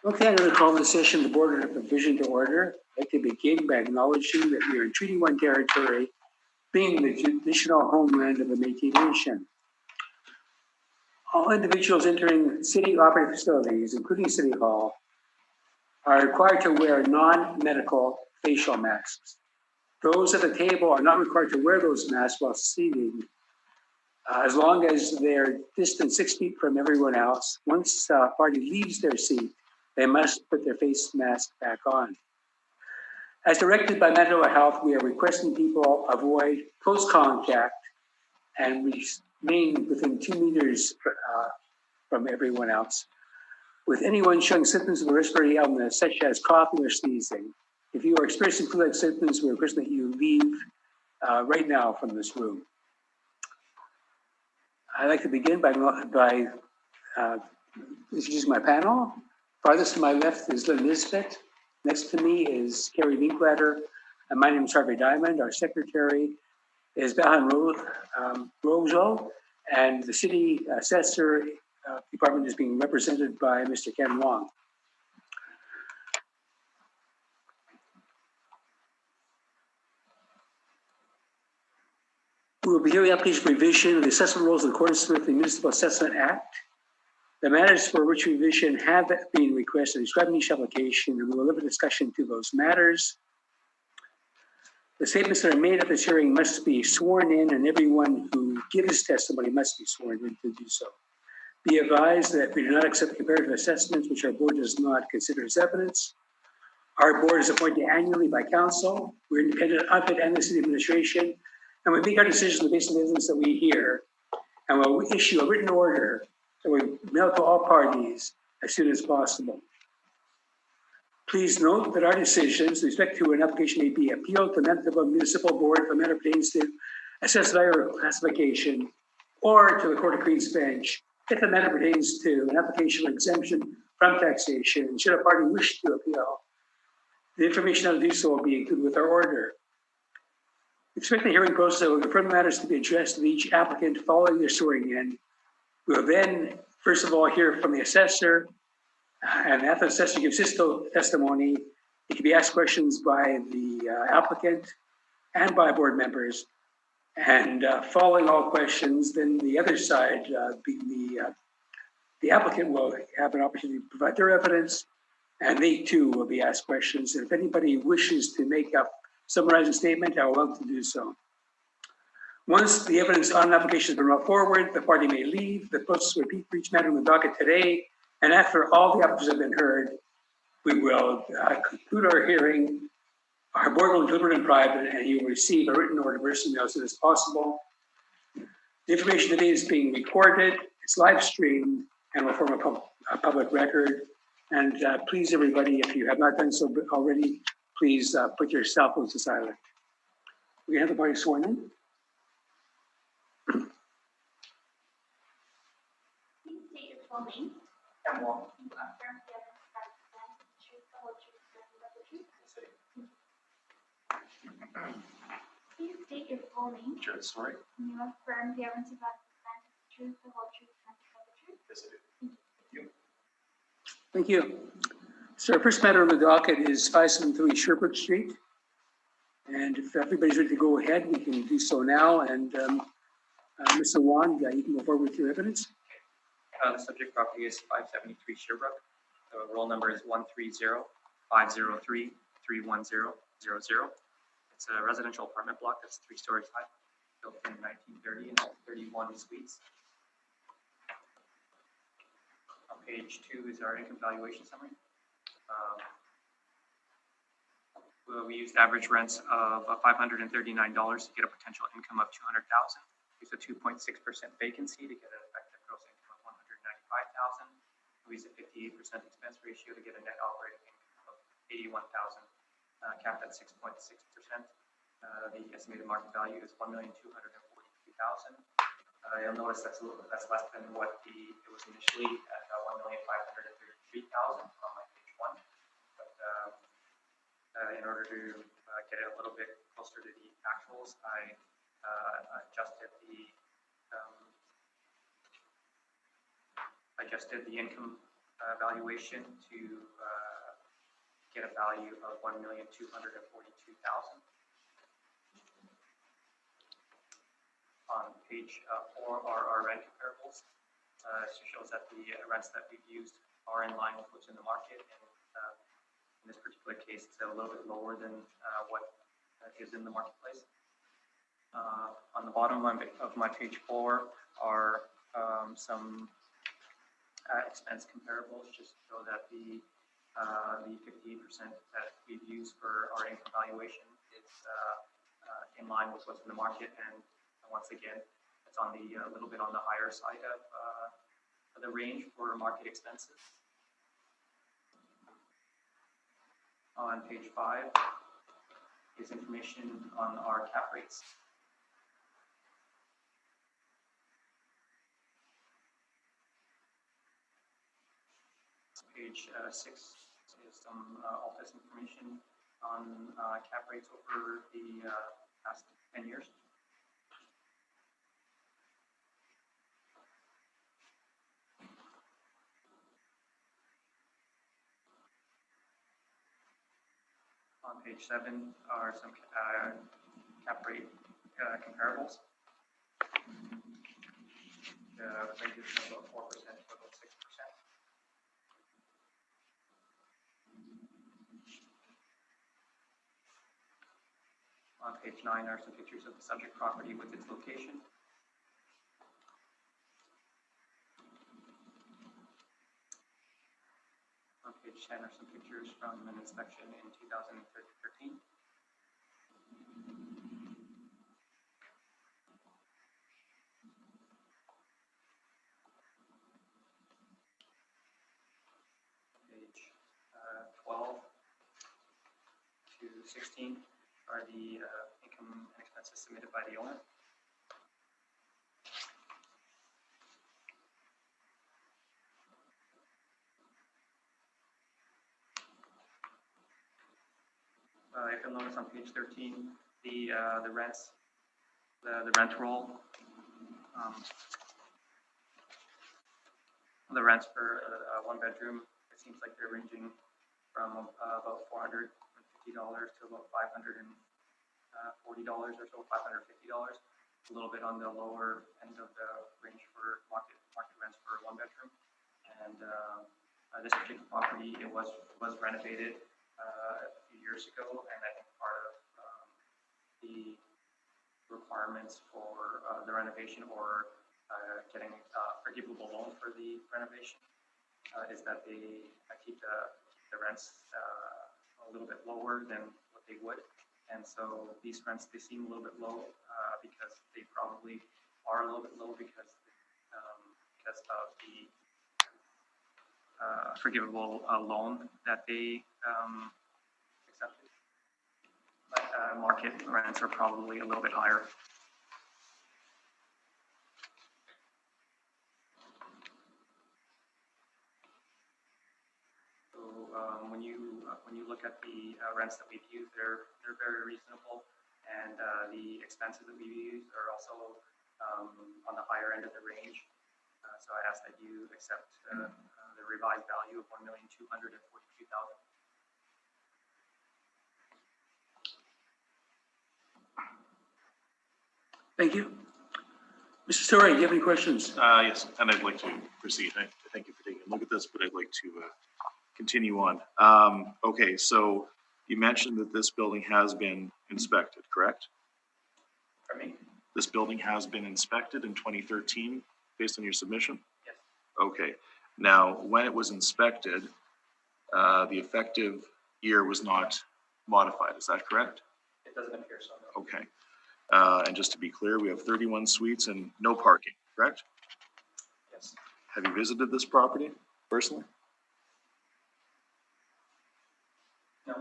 Okay, I'm going to call the session the Board of Provision to order. I'd like to begin by acknowledging that we are in Treaty 1 territory, being the traditional homeland of the Métis Nation. All individuals entering city operating facilities, including City Hall, are required to wear non-medical facial masks. Those at the table are not required to wear those masks while seated, as long as they're distant 6 feet from everyone else. Once a party leaves their seat, they must put their face mask back on. As directed by Mental Health, we are requesting people avoid close contact and remain within 2 meters from everyone else. With anyone showing symptoms of a respiratory illness, such as coughing or sneezing, if you are experiencing flu-like symptoms, we request that you leave right now from this room. I'd like to begin by introducing my panel. Farthest to my left is Lynn Nisbet. Next to me is Carrie Linklater, and my name is Harvey Diamond. Our secretary is Bahan Rojo, and the city assessor department is being represented by Mr. Ken Wong. We will be hearing application revision of the assessment rules in accordance with the Municipal Assessment Act. The matters for which revision have been requested described in each application, and we will limit discussion to those matters. The statements that are made at this hearing must be sworn in, and everyone who gives testimony must be sworn in to do so. Be advised that we do not accept comparative assessments, which our board does not consider as evidence. Our board is appointed annually by council. We're independent of it and the city administration, and we make our decisions on the basis of the evidence that we hear, and we'll issue a written order that we mail to all parties as soon as possible. Please note that our decisions with respect to an application may be appealed to the municipal board if the matter pertains to assessed value or classification, or to the Court of Queen's Bench if the matter pertains to an application for exemption from taxation. Should a party wish to appeal, the information on to do so will be included with our order. Expect the hearing process will confirm matters to be addressed to each applicant following their swearing in. We will then, first of all, hear from the assessor, and after the assessor gives his testimony, it can be asked questions by the applicant and by board members. And following all questions, then the other side, the applicant will have an opportunity to provide their evidence, and they too will be asked questions. And if anybody wishes to make a summarizing statement, I will love to do so. Once the evidence on an application has been brought forward, the party may leave. The process will repeat for each matter in the docket today. And after all the applicants have been heard, we will conclude our hearing. Our board will deliver it in private, and you will receive a written order very soon as soon as possible. The information today is being recorded. It's live streamed and will form a public record. And please, everybody, if you have not done so already, please put your cell phones to silent. We have the party sworn in. Please state your full name. Ken Wong. You confirm the evidence that you present is the truth, the whole truth, and nothing but the truth. Please state your full name. Jared Story. And you affirm the evidence you present is the truth, the whole truth, and nothing but the truth. Yes, I do. Thank you. Thank you. So our first matter on the docket is 573 Sherbrooke Street. And if everybody's ready to go ahead, we can do so now. And Mr. Wong, you can go forward with your evidence. The subject property is 573 Sherbrooke. The roll number is 130-503-31000. It's a residential apartment block that's 3 stories high, built in 1930 and 31 suites. On page 2 is our income valuation summary. We used average rents of $539 to get a potential income of $200,000. Used a 2.6% vacancy to get an effective gross income of $195,000. We used a 58% expense ratio to get a net operating income of $81,000, capped at 6.6%. The estimated market value is $1,243,000. You'll notice that's less than what it was initially at $1,533,000 on my page 1. But in order to get it a little bit closer to the actuals, I adjusted the income valuation to get a value of $1,242,000. On page 4 are our rent comparables. It shows that the rents that we've used are in line with what's in the market, and in this particular case, it's a little bit lower than what is in the marketplace. On the bottom of my page 4 are some expense comparables, just to show that the 58% that we've used for our income valuation is in line with what's in the market, and once again, it's on the a little bit on the higher side of the range for market expenses. On page 5 is information on our cap rates. Page 6 is some office information on cap rates over the past 10 years. On page 7 are some cap rate comparables. The ranges from about 4% to about 6%. On page 9 are some pictures of the subject property with its location. On page 10 are some pictures from an inspection in 2013. Page 12 to 16 are the income and expenses submitted by the owner. If you'll notice on page 13, the rents, the rent roll, the rents for a 1-bedroom, it seems like they're ranging from about $450 to about $540 or so, $550. A little bit on the lower end of the range for market rents for a 1-bedroom. And this particular property, it was renovated a few years ago, and I think part of the requirements for the renovation or getting a forgivable loan for the renovation is that they keep the rents a little bit lower than what they would. And so these rents, they seem a little bit low because they probably are a little bit low because of the forgivable loan that they accepted. But market rents are probably a little bit higher. So when you look at the rents that we've used, they're very reasonable, and the expenses that we've used are also on the higher end of the range. So I ask that you accept the revised value of $1,242,000. Thank you. Mr. Story, do you have any questions? Yes, and I'd like to proceed. I thank you for taking a look at this, but I'd like to continue on. Okay, so you mentioned that this building has been inspected, correct? Pardon me? This building has been inspected in 2013 based on your submission? Yes. Okay. Now, when it was inspected, the effective year was not modified. Is that correct? It doesn't appear so. No. Okay. And just to be clear, we have 31 suites and no parking, correct? Yes. Have you visited this property personally? No.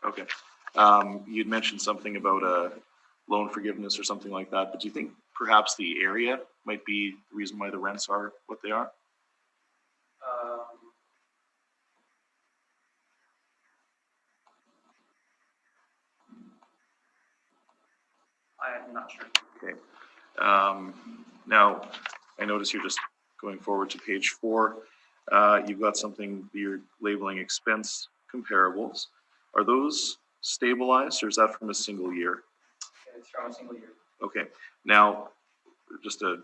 Okay. You'd mentioned something about a loan forgiveness or something like that, but do you think perhaps the area might be the reason why the rents are what they are? I'm not sure. Okay. Now, I notice you're just going forward to page 4. You've got something you're labeling expense comparables. Are those stabilized or is that from a single year? It's from a single year. Okay, now, just a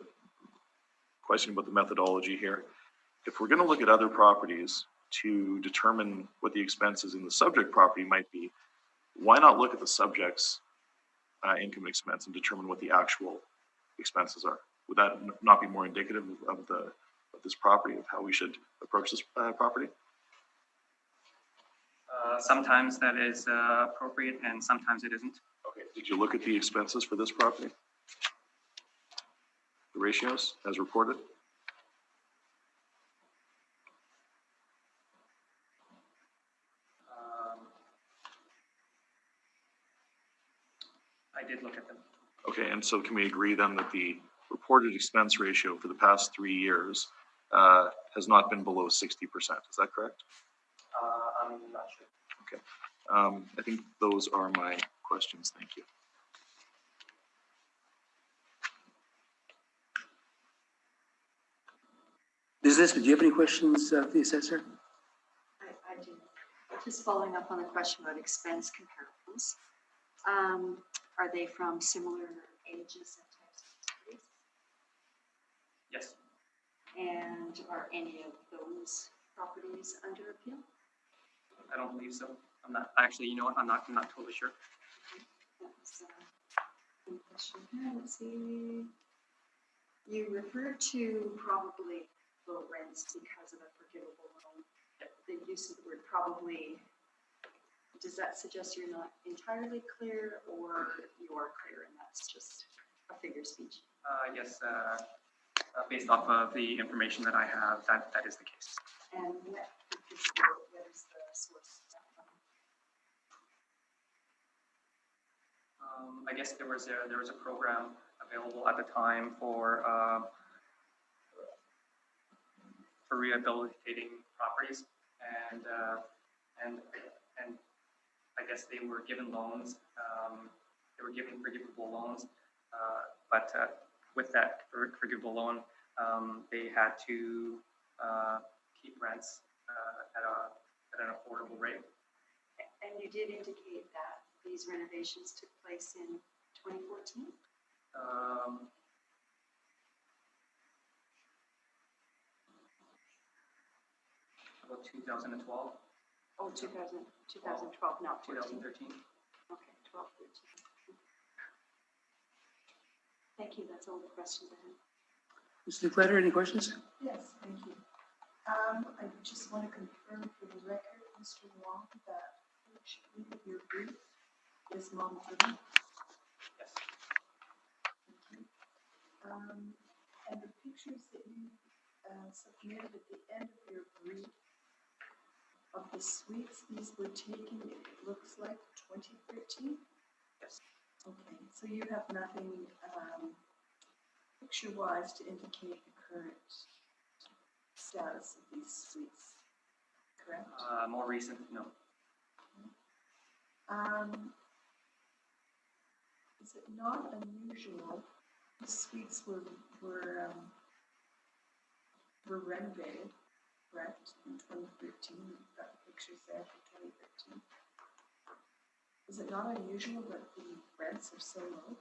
question about the methodology here. If we're gonna look at other properties to determine what the expenses in the subject property might be, why not look at the subject's income expense and determine what the actual expenses are? Would that not be more indicative of this property, of how we should approach this property? Sometimes that is appropriate and sometimes it isn't. Okay, did you look at the expenses for this property? The ratios as reported? I did look at them. Okay, and so can we agree then that the reported expense ratio for the past 3 years has not been below 60%? Is that correct? I'm not sure. Okay, I think those are my questions. Thank you. Ms. Nisbet, do you have any questions of the assessor? I do. Just following up on the question about expense comparables. Are they from similar ages and types of properties? Yes. And are any of those properties under appeal? I don't believe so. I'm not actually, you know what? I'm not totally sure. That was one question here. Let's see. You referred to probably low rents because of a forgivable loan. The use of the word probably, does that suggest you're not entirely clear or you are clear and that's just a figure speech? Yes, based off of the information that I have, that is the case. And what is the source of that money? I guess there was a program available at the time for rehabilitating properties, and I guess they were given loans. They were given forgivable loans, but with that forgivable loan, they had to keep rents at an affordable rate. And you did indicate that these renovations took place in 2014? About 2012. Oh, 2012, not 14. 2013. Okay, 12, 13. Thank you, that's all the questions I have. Mr. Leclerc, any questions? Yes, thank you. I just want to confirm for the record, Mr. Wong, that each of your brief is model-driven. Yes. Thank you. And the pictures that you submitted at the end of your brief of the suites, these were taken, it looks like 2013? Yes. Okay, so you have nothing picture-wise to indicate the current status of these suites, correct? More recent, no. Is it not unusual? The suites were renovated, correct, in 2013. You've got the pictures there for 2013. Is it not unusual that the rents are so low?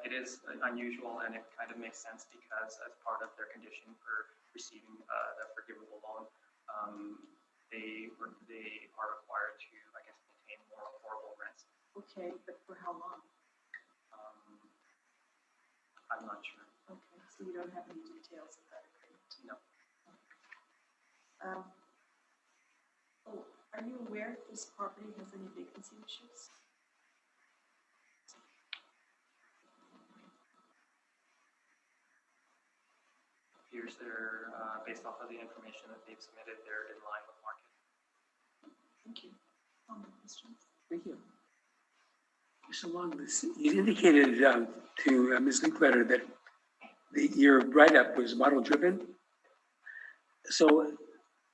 It is unusual, and it kind of makes sense because as part of their condition for receiving the forgivable loan, they are required to, I guess, maintain more affordable rents. Okay, but for how long? I'm not sure. Okay, so you don't have any details of that agreement? No. Are you aware if this property has any vacancy issues? Appears they're, based off of the information that they've submitted, they're in line with market. Thank you. All my questions. Thank you. Mr. Long, you indicated to Ms. Linkletter that your write-up was model-driven. So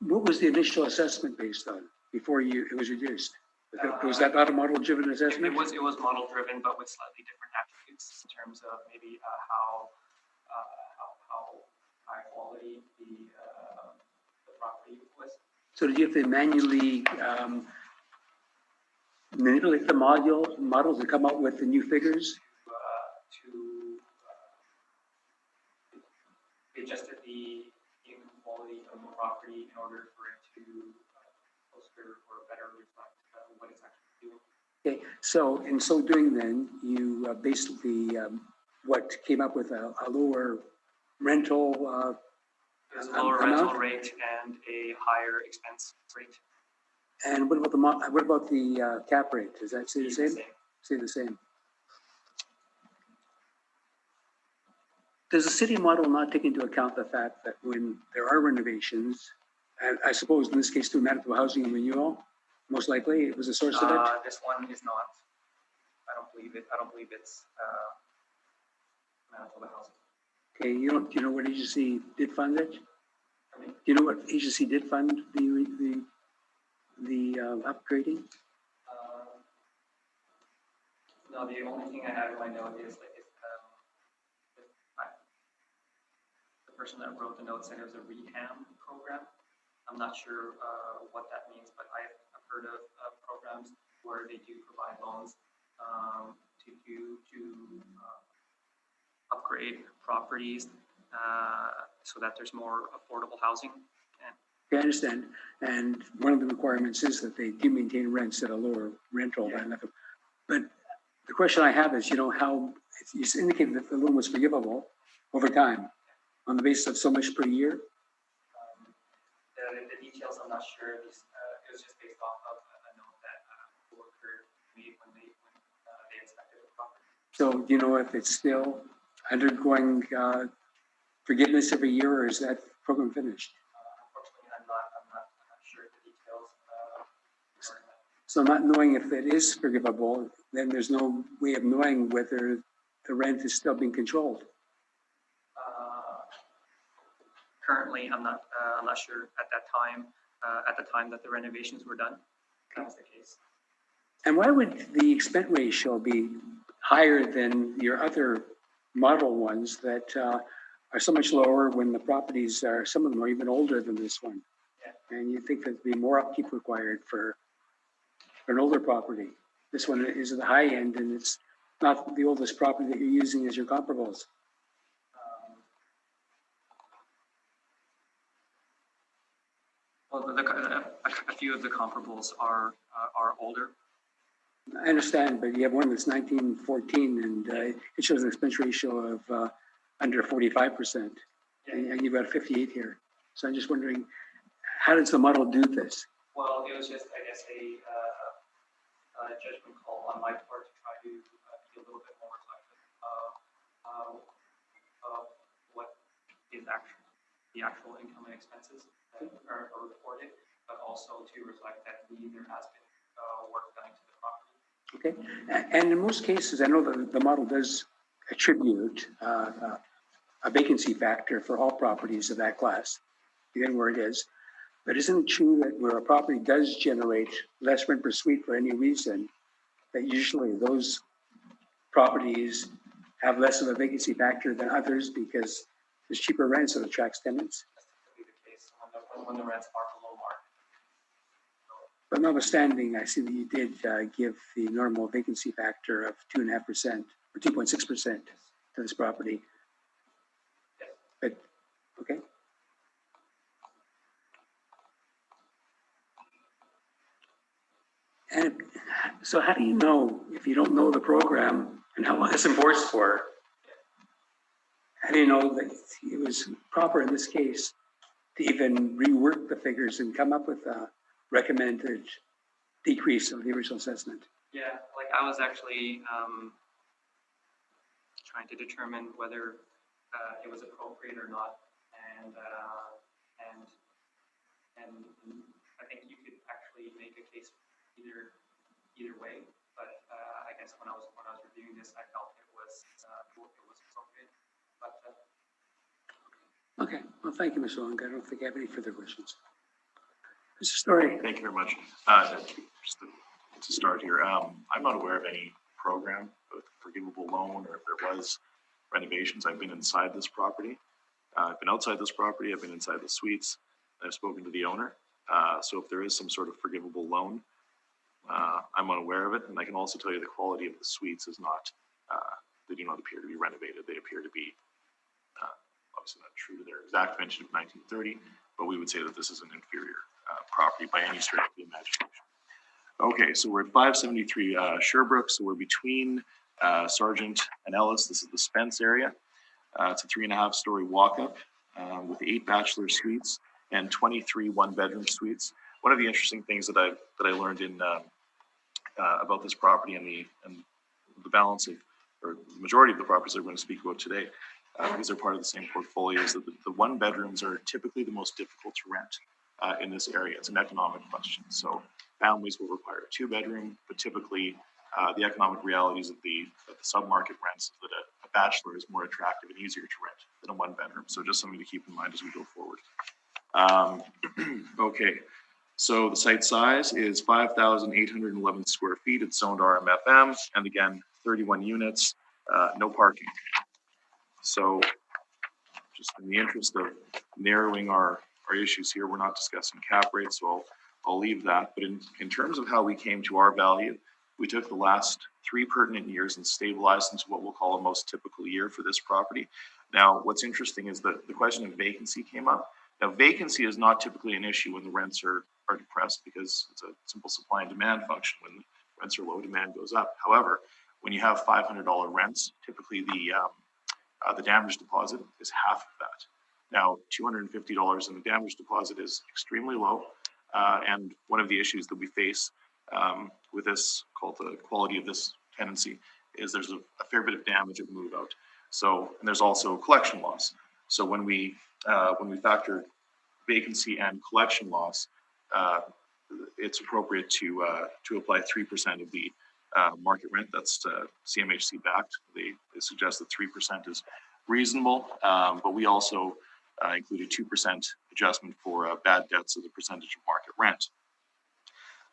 what was the initial assessment based on before it was reduced? Was that not a model-driven assessment? It was model-driven, but with slightly different attributes in terms of maybe how high quality the property was. So did you have to manually manipulate the models to come up with the new figures? We adjusted the income quality of the property in order for it to closer or better reflect what it's actually doing. Okay, so in so doing then, you basically, what came up with a lower rental There's a lower rental amount? rate and a higher expense rate. And what about the cap rate? Does that stay the same? Stay the same. Does the city model not take into account the fact that when there are renovations, and I suppose in this case through Manitoba Housing and Renewal, most likely it was a source of it? This one is not. I don't believe it. I don't believe it's Manitoba Housing. Okay, do you know what agency did fund it? Pardon me? Do you know what agency did fund the upgrading? No, the only thing I have in my note is like the person that wrote the note said it was a REHAM program. I'm not sure what that means, but I've heard of programs where they do provide loans to upgrade properties so that there's more affordable housing. Okay, I understand. And one of the requirements is that they do maintain rents at a lower rental than. But the question I have is, how you indicated that the loan was forgivable over time on the basis of so much per year. The details, I'm not sure. It was just based off of a note that occurred when they inspected the property. So do you know if it's still undergoing forgiveness every year, or is that program finished? Unfortunately, I'm not sure the details. So not knowing if it is forgivable, then there's no way of knowing whether the rent is still being controlled. Currently, I'm not sure at that time. At the time that the renovations were done, that was the case. And why would the expense ratio be higher than your other model ones that are so much lower when the properties are, some of them are even older than this one? Yeah. And you think there'd be more upkeep required for an older property. This one is at the high end and it's not the oldest property that you're using as your comparables. Well, a few of the comparables are older. I understand, but you have one that's 1914 and it shows an expense ratio of under 45%. And you've got 58 here. So I'm just wondering, how does the model do this? Well, it was just, I guess, a judgment call on my part to try to be a little bit more reflective of what is the actual income and expenses that are reported, but also to reflect that there has been work done to the property. Okay, and in most cases, I know that the model does attribute a vacancy factor for all properties of that class, again where it is. But isn't it true that where a property does generate less rent per suite for any reason, that usually those properties have less of a vacancy factor than others because there's cheaper rent, so it attracts tenants? That's typically the case when the rents are below market. But notwithstanding, I see that you did give the normal vacancy factor of 2.5% or 2.6% to this property. Yes. But, okay. And so how do you know, if you don't know the program and how long it's enforced for, how do you know that it was proper in this case to even rework the figures and come up with a recommended decrease of the original assessment? Yeah, like I was actually trying to determine whether it was appropriate or not, and I think you could actually make a case either way. But I guess when I was reviewing this, I felt it was appropriate. But Okay, well, thank you, Mr. Long. I don't think I have any further questions. Mr. Story. Thank you very much. Just to start here, I'm not aware of any program with forgivable loan, or if there was renovations. I've been inside this property. I've been outside this property, I've been inside the suites, I've spoken to the owner. So if there is some sort of forgivable loan, I'm unaware of it. And I can also tell you the quality of the suites is not, they do not appear to be renovated. They appear to be obviously not true to their exact vintage of 1930, but we would say that this is an inferior property by any stretch of the imagination. Okay, so we're at 573 Sherbrooke, so we're between Sargent and Ellis. This is the Spence area. It's a 3.5-story walk-up with 8 bachelor suites and 23 one-bedroom suites. One of the interesting things that I learned in about this property and the balance of, or the majority of the properties I'm going to speak about today, because they're part of the same portfolio, is that the one-bedrooms are typically the most difficult to rent in this area. It's an economic question. So families will require a 2-bedroom, but typically the economic realities of the sub-market rents is that a bachelor is more attractive and easier to rent than a 1-bedroom. So just something to keep in mind as we go forward. Okay, so the site size is 5,811 square feet. It's zoned RMFM, and again, 31 units, no parking. So just in the interest of narrowing our issues here, we're not discussing cap rates, so I'll leave that. But in terms of how we came to our value, we took the last 3 pertinent years and stabilized into what we'll call a most typical year for this property. Now, what's interesting is that the question of vacancy came up. Now, vacancy is not typically an issue when the rents are depressed, because it's a simple supply and demand function. When the rents are low, demand goes up. However, when you have $500 rents, typically the damage deposit is half of that. Now, $250 in the damage deposit is extremely low. And one of the issues that we face with this, called the quality of this tenancy, is there's a fair bit of damage at move out. So, and there's also collection loss. So when we factor vacancy and collection loss, it's appropriate to apply 3% of the market rent. That's CMHC backed. They suggest that 3% is reasonable, but we also include a 2% adjustment for bad debts as a percentage of market rent.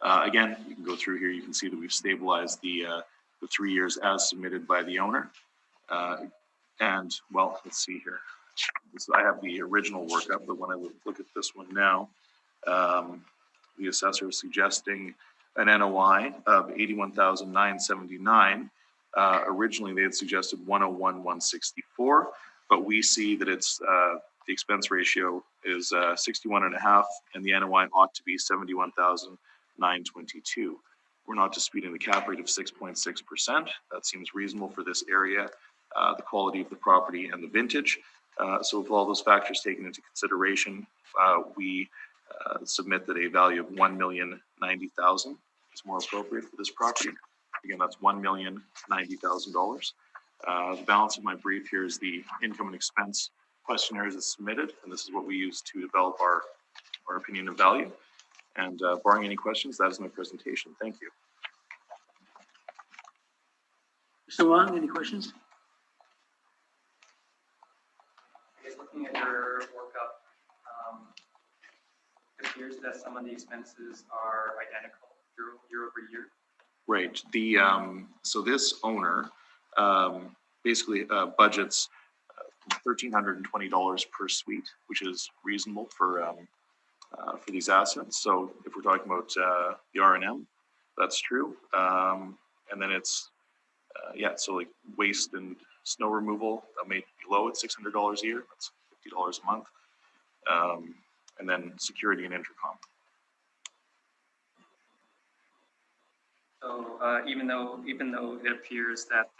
Again, you can go through here. You can see that we've stabilized the 3 years as submitted by the owner. And well, let's see here. I have the original workup, but when I look at this one now, the assessor is suggesting an NOI of $81,979. Originally, they had suggested $101,164, but we see that it's the expense ratio is 61.5, and the NOI ought to be $71,922. We're not disputing the cap rate of 6.6%. That seems reasonable for this area, the quality of the property and the vintage. So with all those factors taken into consideration, we submit that a value of $1,090,000 is more appropriate for this property. Again, that's $1,090,000. The balance of my brief here is the income and expense questionnaires that's submitted, and this is what we use to develop our opinion of value. And barring any questions, that is my presentation. Thank you. Mr. Wong, any questions? I guess looking at your workup, it appears that some of the expenses are identical year over year. Right. The so this owner basically budgets $1,320 per suite, which is reasonable for these assets. So if we're talking about the R&M, that's true. And then it's yeah, so like waste and snow removal may be low at $600 a year. That's $50 a month. And then security and intercom. So even though it appears that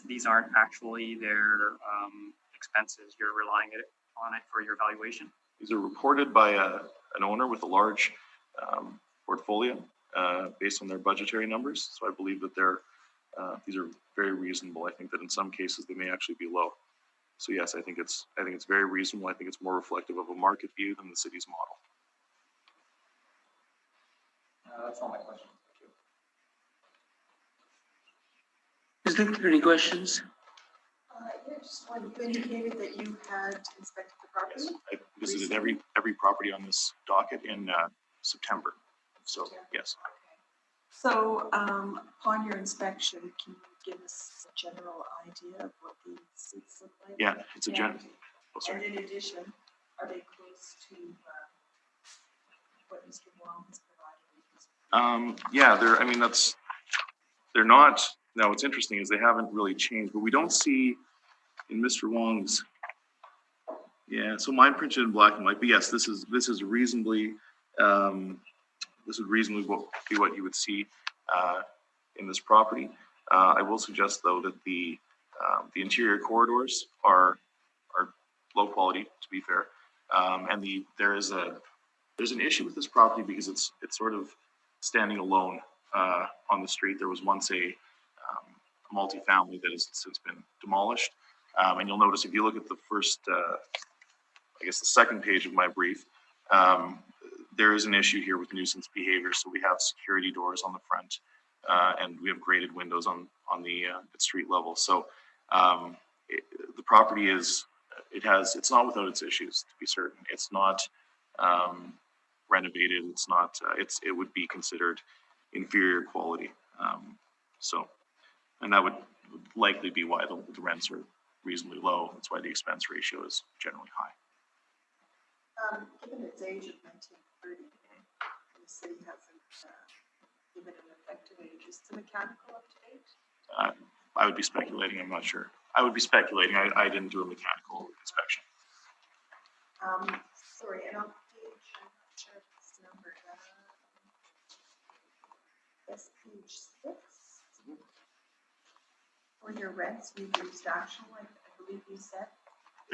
these aren't actually their expenses, you're relying on it for your valuation. These are reported by an owner with a large portfolio based on their budgetary numbers. So I believe that these are very reasonable. I think that in some cases they may actually be low. So yes, I think it's very reasonable. I think it's more reflective of a market view than the city's model. That's all my questions. Is there any questions? Yeah, just one. You indicated that you had inspected the property? Yes, I visited every property on this docket in September. So yes. Okay. So upon your inspection, can you give us a general idea of what these seats look like? Yeah, it's a Oh, sorry. And in addition, are they close to what Mr. Wong has provided? Yeah, they're not, now what's interesting is they haven't really changed, but we don't see in Mr. Wong's, yeah, so mine printed in black and white, but yes, this is reasonably, this would reasonably be what you would see in this property. I will suggest though that the interior corridors are low quality, to be fair, and there's an issue with this property because it's sort of standing alone on the street. There was once a multifamily that has since been demolished, and you'll notice if you look at the first, I guess the second page of my brief, there is an issue here with nuisance behavior. So we have security doors on the front, and we have graded windows on the street level. So the property it's not without its issues, to be certain. It's not renovated. It's not. It would be considered inferior quality. And that would likely be why the rents are reasonably low. That's why the expense ratio is generally high. Given its age of 1930, the city hasn't given an effective age. Is the mechanical up to date? I would be speculating. I'm not sure. I would be speculating. I didn't do a mechanical inspection. Sorry, and on page, I'm not sure if it's numbered. That's page 6. On your rents, you've used actual, I believe you said.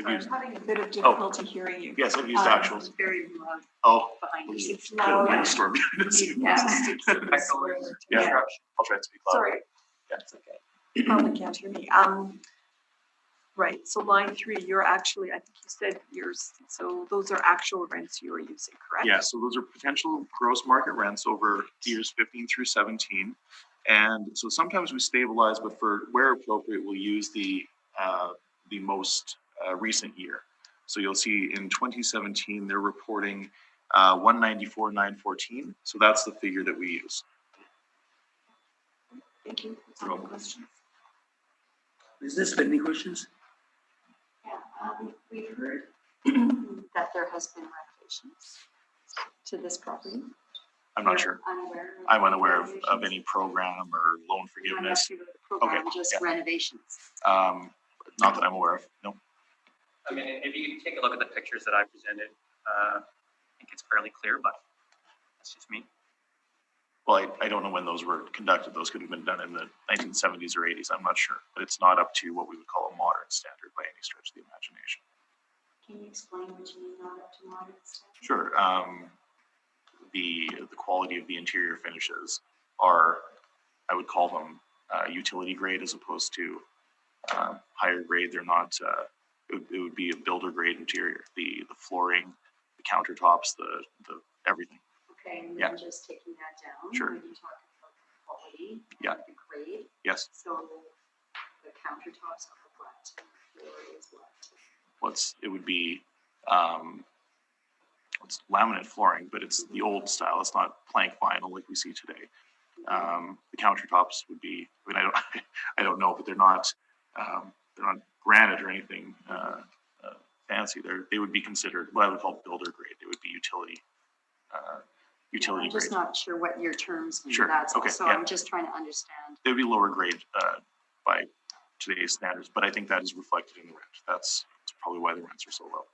I'm having a bit of difficulty hearing you. Yes, I've used actuals. It's very loud Oh, behind you. It's kind of loud. windstorm. Yeah. Yeah. I'll try to speak louder. Sorry. Yeah. That's okay. You probably can't hear me. Right, so line 3, you're actually, I think you said so those are actual rents you are using, correct? Yeah, so those are potential gross market rents over years 15 through 17. And so sometimes we stabilize, but for where appropriate, we'll use the most recent year. So you'll see in 2017, they're reporting 194,914. So that's the figure that we use. Thank you. That's all my questions. Is this any questions? Yeah, we've heard that there has been renovations to this property. I'm not sure. Unaware. I'm unaware of any program or loan Not forgiveness. actually the program, Okay, just yeah. renovations. Not that I'm aware of. No. I mean, if you take a look at the pictures that I presented, I think it's fairly clear, but that's just me. Well, I don't know when those were conducted. Those could have been done in the 1970s or 80s. I'm not sure, but it's not up to what we would call a modern standard by any stretch of the imagination. Can you explain what you mean not up to modern standards? Sure. The quality of the interior finishes are, I would call them utility grade as opposed to higher grade. They're not. It would be a builder grade interior. The flooring, the countertops, the everything. Okay, and Yeah. then just taking that down. Sure. When you talk about the quality. Yeah. And the grade. Yes. So the countertops are what? The floor is what? It would be it's laminate flooring, but it's the old style. It's not plank vinyl like we see today. The countertops would be. I mean, I don't know, but they're not granite or anything fancy. They would be considered what I would call builder grade. They would be utility I'm just grade. not sure what your terms mean. Sure, That's all. okay, So yeah. I'm just trying to understand. They would be lower grade by today's standards, but I think that is reflected in the rent. That's probably why the rents are so low.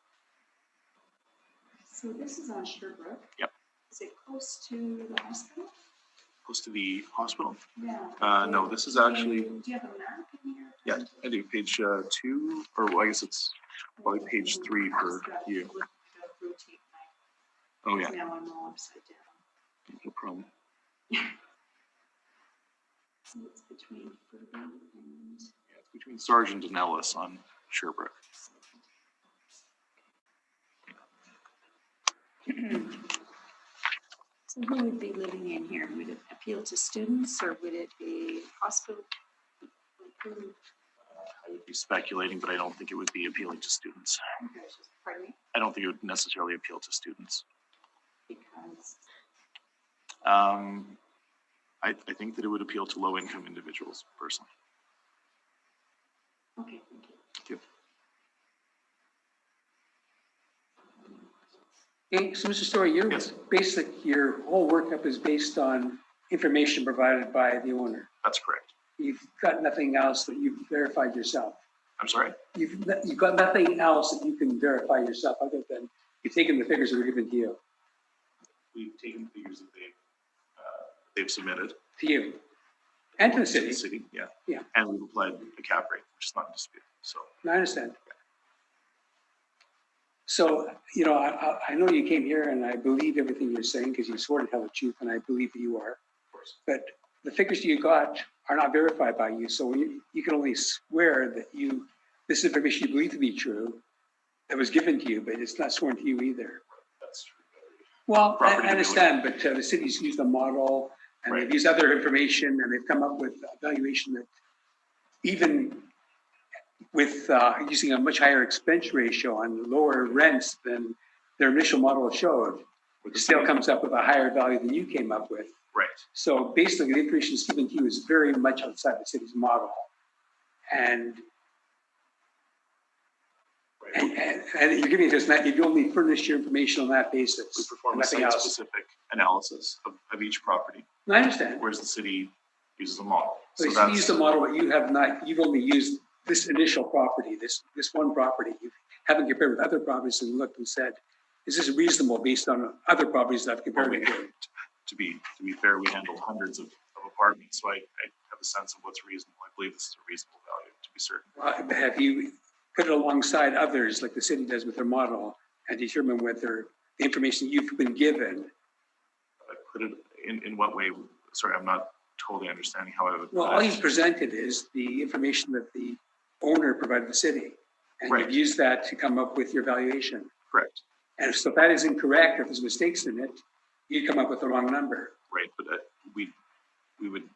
So this is on Sherbrooke. Yep. Is it close to the hospital? Close to the hospital? Yeah. No, this is actually. Do you have a map in here? Yeah, I do. Page 2, or well, I guess it's probably page 3 for you. Oh yeah, Now I'm all upside down. no problem. So it's between Furby and. Yeah, it's between Sargent and Ellis on Sherbrooke. So who would be living in here? Would it appeal to students or would it be hospital? I would be speculating, but I don't think it would be appealing to students. Pardon me? I don't think it would necessarily appeal to students. Because. I think that it would appeal to low-income individuals, personally. Okay, thank you. Thank you. Okay, so Mr. Story, your Yes. your whole workup is based on information provided by the owner. That's correct. You've got nothing else that you've verified yourself. I'm sorry? You've got nothing else that you can verify yourself other than you've taken the figures that were given to you. We've taken figures that they've submitted. To you. And to the To city. the city, yeah. Yeah. And we've applied a cap rate, which is not in dispute, so. I understand. So, you know, I know you came here and I believe everything you're saying because you swore to tell the truth and I believe that you are. Of course. But the figures you got are not verified by you. So you can only swear that this information you believe to be true that was given to you, but it's not sworn to you either. That's true. Well, I Property understand, but the city's used a model and they've Right. used other information and they've come up with a valuation that even with using a much higher expense ratio and lower rents than their initial model showed, it still comes up with a higher value than you came up with. Right. So basically, the information that's given to you is very much outside the city's model. And you're giving it to us, you only furnish your information on that basis. We perform a nothing else. site-specific analysis of each property, I understand. whereas the city uses a model. So So you that's, used a model, but you have not, you've only used this initial property, this one property. You haven't compared with other properties and looked and said, is this reasonable based on other properties that I've compared it to? to be fair, we handle hundreds of apartments, so I have a sense of what's reasonable. I believe this is a reasonable value, to be certain. Have you put it alongside others like the city does with their model and determine whether the information you've been given? I put it in what way? Sorry, I'm not totally understanding how I would. Well, all you've presented is the information that the owner provided the city. And Right. you've used that to come up with your valuation. Correct. And so if that is incorrect, if there's mistakes in it, you'd come up with the wrong number. Right, but we would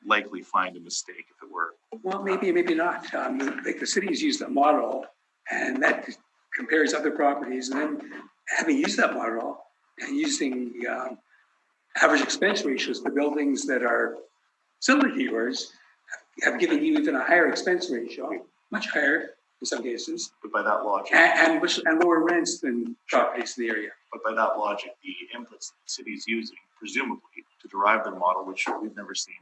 likely find a mistake if it were. Well, maybe, maybe not. Like the city's used a model and that compares other properties. And then having used that model and using average expense ratios, the buildings that are similar to yours have given you even a higher expense ratio, much higher in some cases, But by that logic, and lower rents than properties in the area. but by that logic, the inputs that the city is using, presumably, to derive their model, which we've never seen,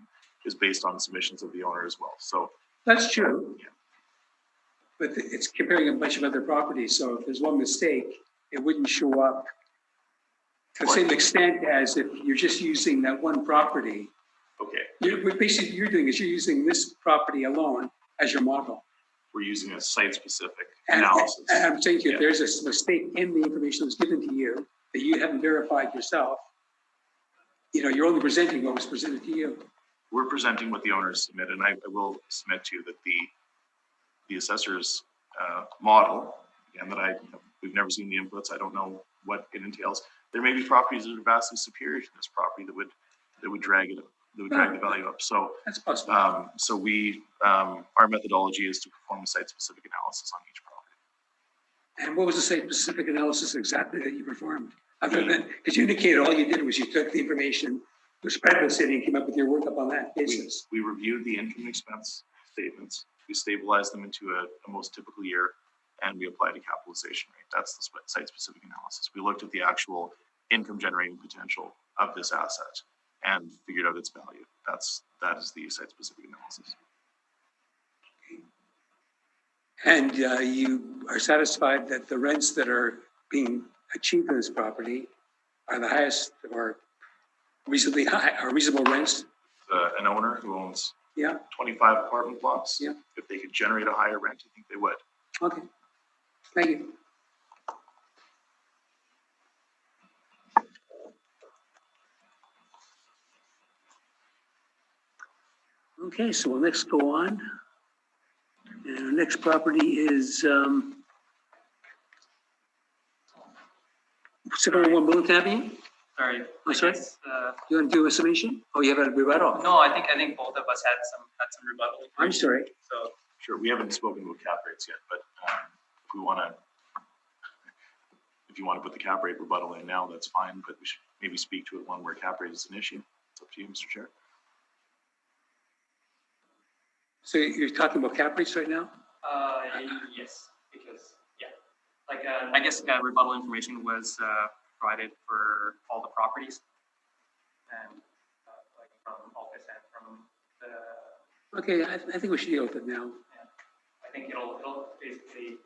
is based on submissions of the owner as well. So, That's true. Yeah. But it's comparing a bunch of other properties. So if there's one mistake, it wouldn't show up to the same extent as if you're just using that one property. okay, What basically you're doing is you're using this property alone as your model. we're using a site-specific And analysis. I'm saying to you, Yeah. if there's a mistake in the information that was given to you that you haven't verified yourself, you know, you're only presenting what was presented to you. We're presenting what the owners submit, and I will submit to you that the assessor's model, again, that we've never seen the inputs, I don't know what it entails. There may be properties that are vastly superior to this property that would drag the value up. So, That's possible. so our methodology is to perform a site-specific analysis on each property. And what was the site-specific analysis exactly that you performed? Other than, because you indicated all you did was you took the information, was spread to the city and came up with your workup on that basis. We reviewed the income expense statements, we stabilized them into a most typical year, and we applied a capitalization rate. That's the site-specific analysis. We looked at the actual income generating potential of this asset and figured out its value. That is the site-specific analysis. And you are satisfied that the rents that are being achieved in this property are the highest or reasonably high, or reasonable rents? An owner who owns Yeah, 25 apartment blocks, Yeah. if they could generate a higher rent, I think they would. okay. Thank you. Okay, so we'll next go on. And our next property is 701 Bullet Avenue. Sorry. I'm sorry? I guess, You want to do a summation? Oh, you have a rebuttal? no, I think both of us had some rebuttal. I'm sorry. So Sure, we haven't spoken about cap rates yet, but if you want to put the cap rate rebuttal in now, that's fine, but we should maybe speak to it when where cap rate is an issue. It's up to you, Mr. Chair. So you're talking about cap rates right now? yes, because like I guess rebuttal information was provided for all the properties. And like from Altus and from the, Okay, I think we should deal with it now. I think it'll basically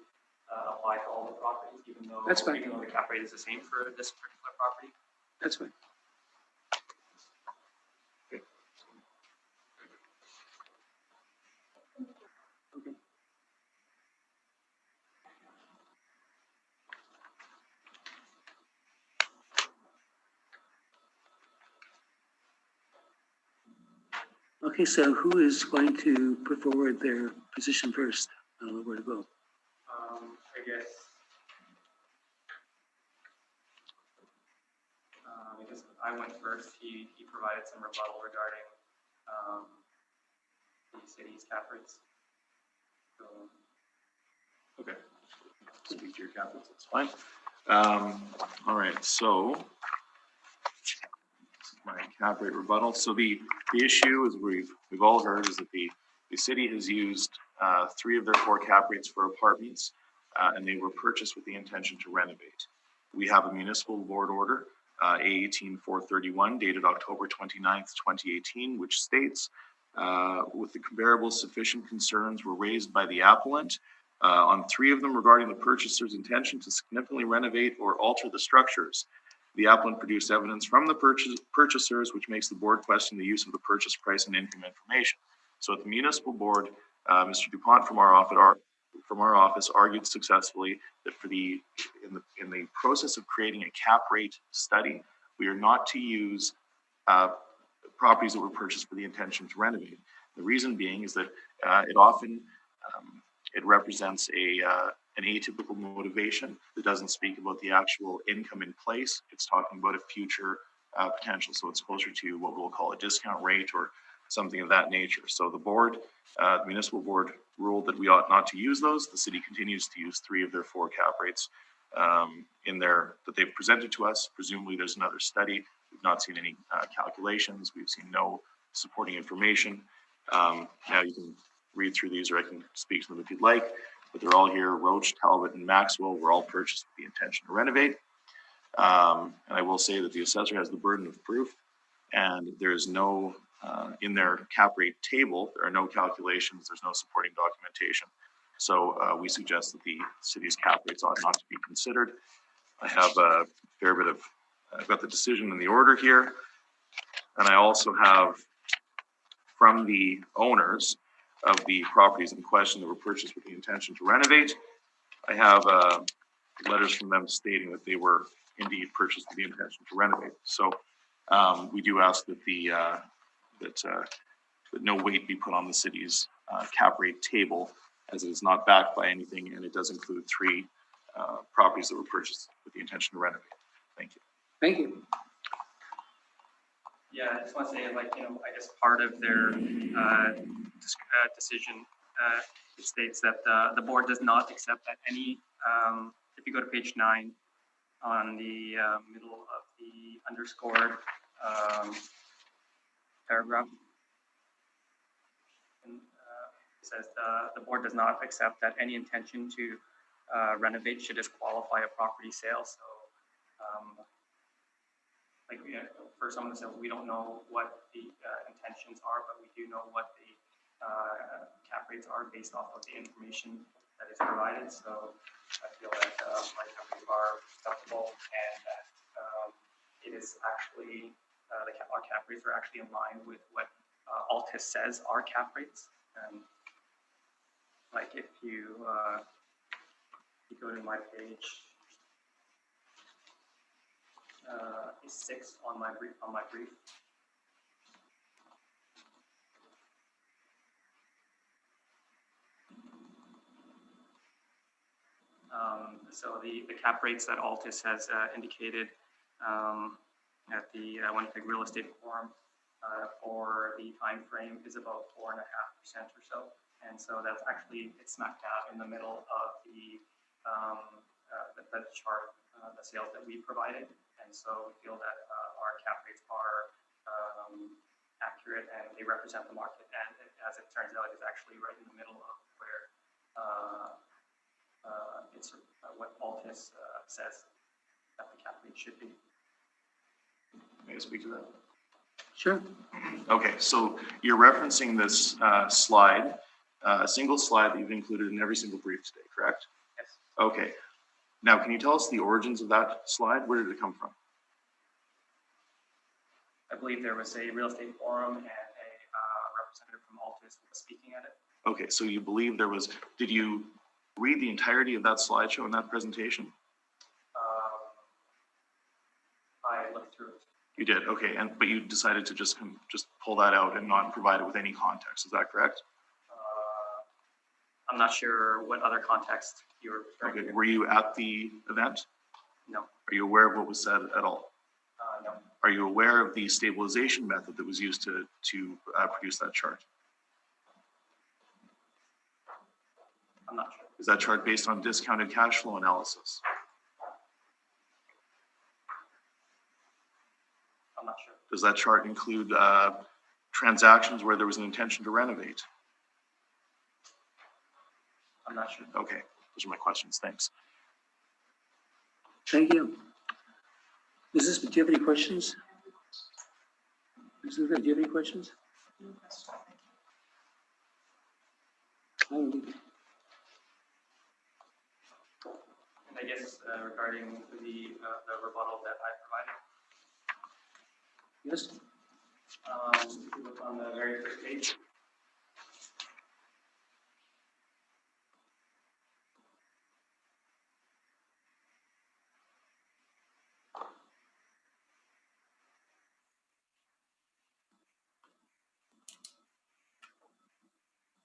apply to all the properties, even though That's fine. even though the cap rate is the same for this particular property. That's fine. Okay. Okay, so who is going to put forward their position first? I don't know where to go. I guess I went first. He provided some rebuttal regarding the city's cap rates. So, Okay. Speak to your cap rates, that's fine. All right, so my cap rate rebuttal. So the issue is we've all heard is that the city has used 3 of their 4 cap rates for apartments, and they were purchased with the intention to renovate. We have a municipal board order, A18-431, dated October 29th, 2018, which states, with the comparables, sufficient concerns were raised by the appellant on 3 of them regarding the purchaser's intention to significantly renovate or alter the structures. The appellant produced evidence from the purchasers, which makes the board question the use of the purchase price and income information. So at the municipal board, Mr. DuPont from our office argued successfully that in the process of creating a cap rate study, we are not to use properties that were purchased for the intention to renovate. The reason being is that it often it represents an atypical motivation that doesn't speak about the actual income in place. It's talking about a future potential. So it's closer to what we'll call a discount rate or something of that nature. So the board, the municipal board, ruled that we ought not to use those. The city continues to use 3 of their 4 cap rates that they've presented to us. Presumably there's another study. We've not seen any calculations. We've seen no supporting information. Now you can read through these, or I can speak to them if you'd like, but they're all here. Roach, Talbot, and Maxwell were all purchased with the intention to renovate. And I will say that the assessor has the burden of proof, and there is no, in their cap rate table, there are no calculations, there's no supporting documentation. So we suggest that the city's cap rates ought not to be considered. I have a fair bit of, I've got the decision in the order here, and I also have from the owners of the properties in question that were purchased with the intention to renovate, I have letters from them stating that they were indeed purchased with the intention to renovate. So we do ask that that no weight be put on the city's cap rate table, as it is not backed by anything, and it does include 3 properties that were purchased with the intention to renovate. Thank you. Thank you. yeah, I just want to say, I guess part of their decision it states that the board does not accept that any, if you go to page 9 on the middle of the underscored paragraph, and, it says the board does not accept that any intention to renovate should disqualify a property sale. So for some of the sales, we don't know what the intentions are, but we do know what the cap rates are based off of the information that is provided. So I feel that my cap rates are acceptable, and that it is actually our cap rates are actually in line with what Altus says are cap rates. Like if you go to my page 6 on my brief. So the cap rates that Altus has indicated at the Winnipeg Real Estate Forum for the time frame is about 4.5% or so, and so that's actually it's smack dab in the middle of the chart, the sales that we provided, and so we feel that our cap rates are accurate and they represent the market, and as it turns out, it's actually right in the middle of where it's what Altus says that the cap rate should be. May I speak to that? Sure. Okay, so you're referencing this slide, single slide that you've included in every single brief today, correct? Yes. Okay. Now, can you tell us the origins of that slide? Where did it come from? I believe there was a real estate forum and a representative from Altus was speaking at it. Okay, so you believe there was, did you read the entirety of that slideshow in that presentation? I looked through it. You did, okay, but you decided to just pull that out and not provide it with any context, is that correct? I'm not sure what other context you were referring Okay, to. were you at the event? No, Are you aware of what was said at all? no, Are you aware of the stabilization method that was used to produce that chart? I'm not sure. Is that chart based on discounted cash flow analysis? I'm not sure. Does that chart include transactions where there was an intention to renovate? I'm not sure. Okay, those are my questions, thanks. Thank you. Is do you have any questions? Ms. Luca, do you have any questions? No question. I don't think- And I guess regarding the rebuttal that I provided, Yes? if you look on the very first page,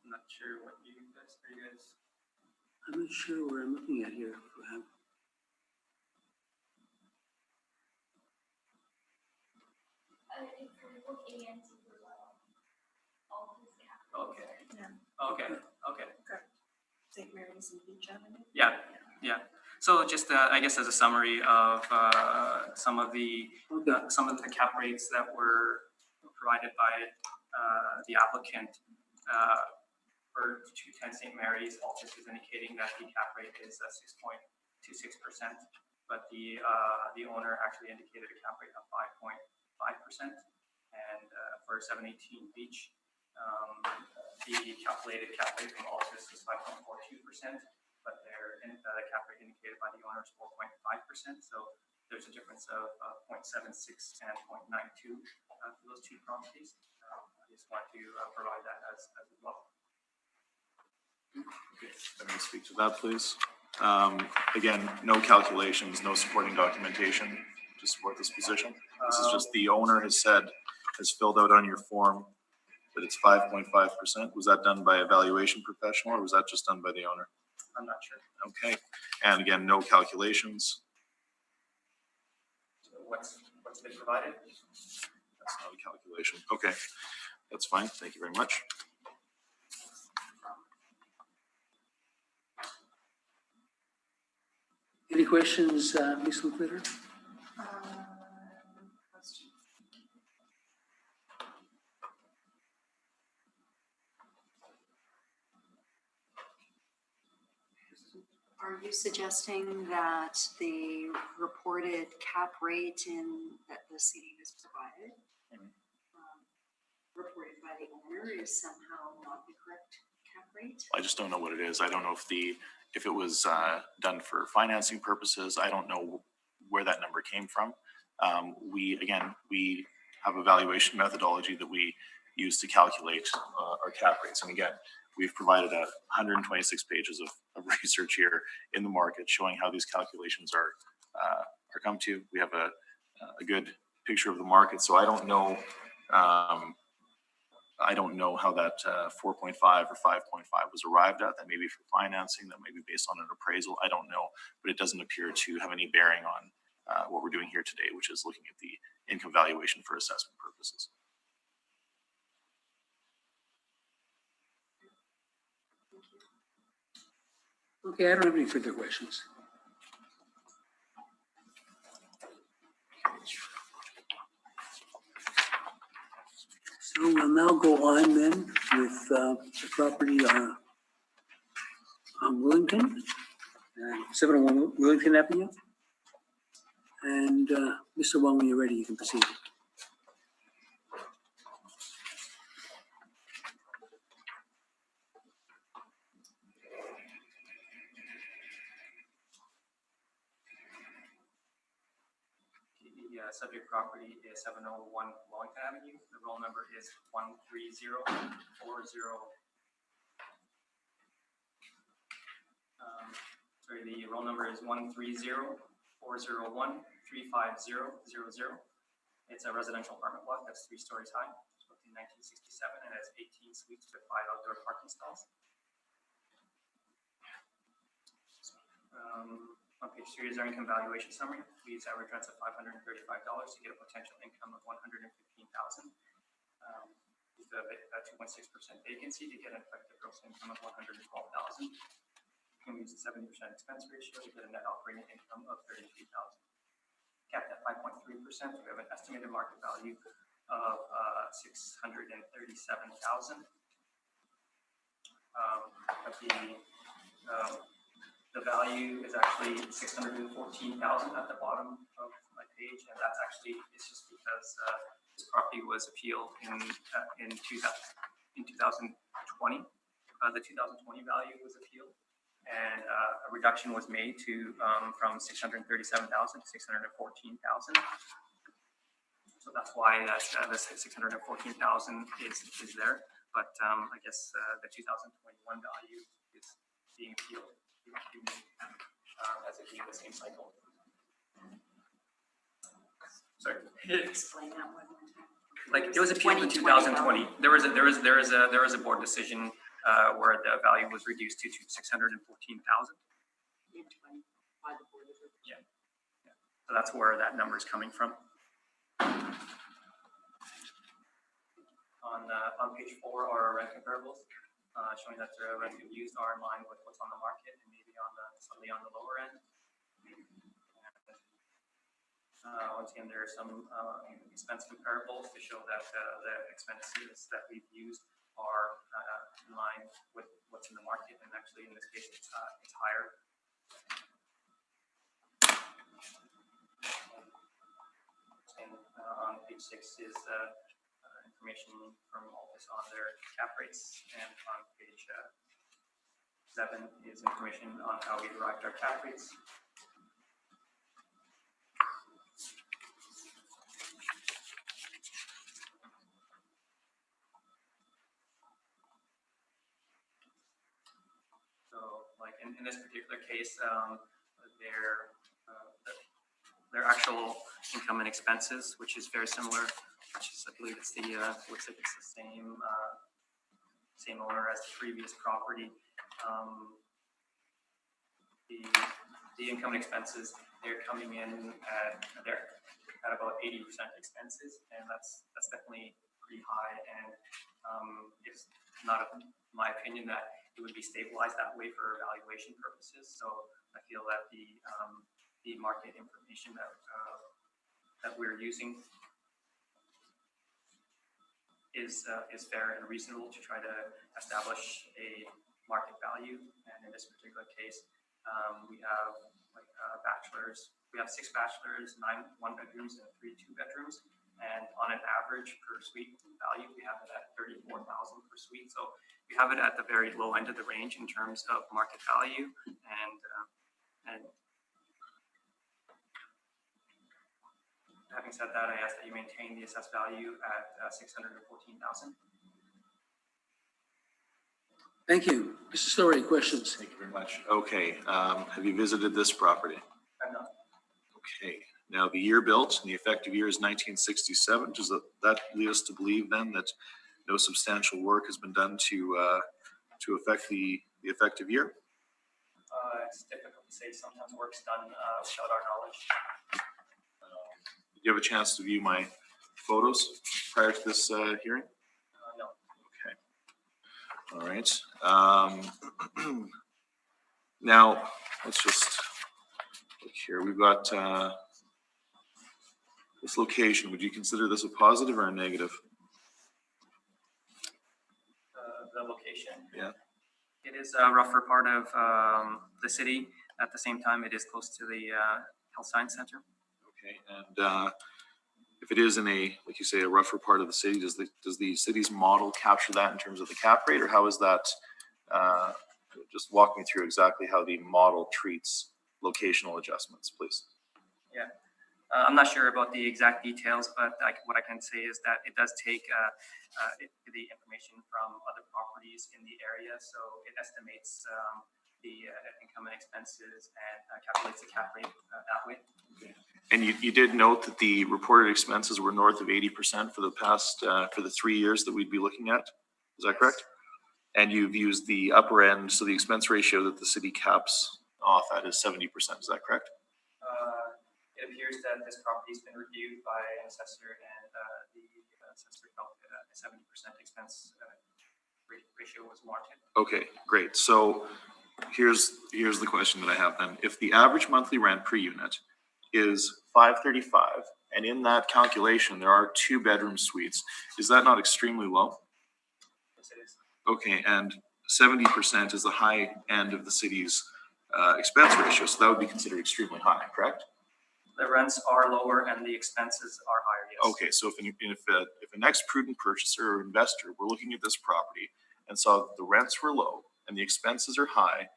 I'm not sure what you guys I'm not sure where I'm looking at here. If we look ANC for all this cap. Okay. Yeah. Okay. Okay. St. Mary's and Beach Avenue? Yeah. Yeah. So just I guess as a summary of some of the cap rates that were provided by the applicant for 210 St. Mary's, Altus is indicating that the cap rate is 6.26%, but the owner actually indicated a cap rate of 5.5%, and for 718 Beach, the calculated cap rate from Altus is 5.42%, but the cap rate indicated by the owner is 4.5%. So there's a difference of 0.76 and 0.92 for those two properties. I just want to provide that as well. Okay, let me speak to that, please. Again, no calculations, no supporting documentation to support this position. This is just the owner has filled out on your form that it's 5.5%. Was that done by a valuation professional or was that just done by the owner? I'm not sure. Okay, and again, no calculations. So what's been provided? That's not a calculation. Okay, that's fine. Thank you very much. Any questions, Ms. Luplitter? No question. Are you suggesting that the reported cap rate that the city has provided, reported by the owner, is somehow not the correct cap rate? I just don't know what it is. I don't know if it was done for financing purposes. I don't know where that number came from. We have a valuation methodology that we use to calculate our cap rates. And again, we've provided 126 pages of research here in the market showing how these calculations are come to. We have a good picture of the market. So I don't know. I don't know how that 4.5 or 5.5 was arrived at. That may be for financing, that may be based on an appraisal. I don't know, but it doesn't appear to have any bearing on what we're doing here today, which is looking at the income valuation for assessment purposes. Okay, I don't have any further questions. So we'll now go on then with the property on Wellington, 701 Wellington Avenue. And Mr. Wong, when you're ready, you can proceed. The subject property is 701 Wellington Avenue. The roll number is 13040. The roll number is 13040135000. It's a residential apartment block that's 3 stories high. It's built in 1967 and has 18 suites with 5 outdoor parking stalls. On page 3 is our income valuation summary. We use average rents of $535 to get a potential income of $115,000. Use a 2.6% vacancy to get an effective gross income of $112,000. We use a 70% expense ratio to get a net operating income of $33,000. Capped at 5.3%, we have an estimated market value of $637,000. The value is actually $614,000 at the bottom of my page, and that's actually, it's just because this property was appealed in 2020. The 2020 value was appealed, and a reduction was made to from $637,000 to $614,000. So that's why the $614,000 is there. But I guess the 2021 value is being appealed. As it being the same cycle. Sorry. Explain that one more time. Like it was appealed in 2020. There was a board decision where the value was reduced to $614,000. In 20 by the board of it. Yeah. So that's where that number is coming from. On page 4 are our rent comparables, showing that the rent used are in line with what's on the market and maybe slightly on the lower end. Once again, there are some expense comparables to show that the expenses that we've used are in line with what's in the market, and actually in this case it's higher. And on page 6 is information from Altus on their cap rates, and on page 7 is information on how we derived our cap rates. So, like in this particular case, their actual income and expenses, which is very similar. Which is, I believe it's looks like it's the same owner as the previous property. The income and expenses, they're coming in at about 80% expenses, and that's definitely pretty high. And it's not my opinion that it would be stabilized that way for evaluation purposes. So I feel that the market information that we're using is fair and reasonable to try to establish a market value. And in this particular case, we have bachelors. We have 6 bachelors, 9 1-bedrooms, and 3 2-bedrooms. And on an average per suite value, we have it at $34,000 per suite. So we have it at the very low end of the range in terms of market value. And having said that, I ask that you maintain the assessed value at $614,000. Thank you. Mr. Story, questions? Thank you very much. Okay, have you visited this property? I'm not. Okay, now the year built and the effective year is 1967. Does that lead us to believe then that no substantial work has been done to affect the effective year? It's difficult to say. Sometimes work's done without our knowledge. Did you have a chance to view my photos prior to this hearing? No. Okay. All right. Now, let's just look here. We've got this location. Would you consider this a positive or a negative? The location. Yeah. It is a rougher part of the city. At the same time, it is close to the health science center. Okay, and if it is in a, like you say, a rougher part of the city, does the city's model capture that in terms of the cap rate, or how is that? Just walk me through exactly how the model treats locational adjustments, please. Yeah. I'm not sure about the exact details, but what I can say is that it does take the information from other properties in the area. So it estimates the income and expenses and calculates the cap rate that way. Okay. And you did note that the reported expenses were north of 80% for the past, for the 3 years that we'd be looking at. Is that correct? And you've used the upper end, so the expense ratio that the city caps off at is 70%. Is that correct? It appears that this property's been reviewed by an assessor, and the assessor felt that a 70% expense ratio was warranted. Okay, great. So here's the question that I have then. If the average monthly rent per unit is $535, and in that calculation there are 2-bedroom suites, is that not extremely low? Yes, it is. Okay, and 70% is the high end of the city's expense ratio, so that would be considered extremely high, correct? The rents are lower and the expenses are higher, yes. Okay, so if a next prudent purchaser or investor were looking at this property and saw that the rents were low and the expenses are high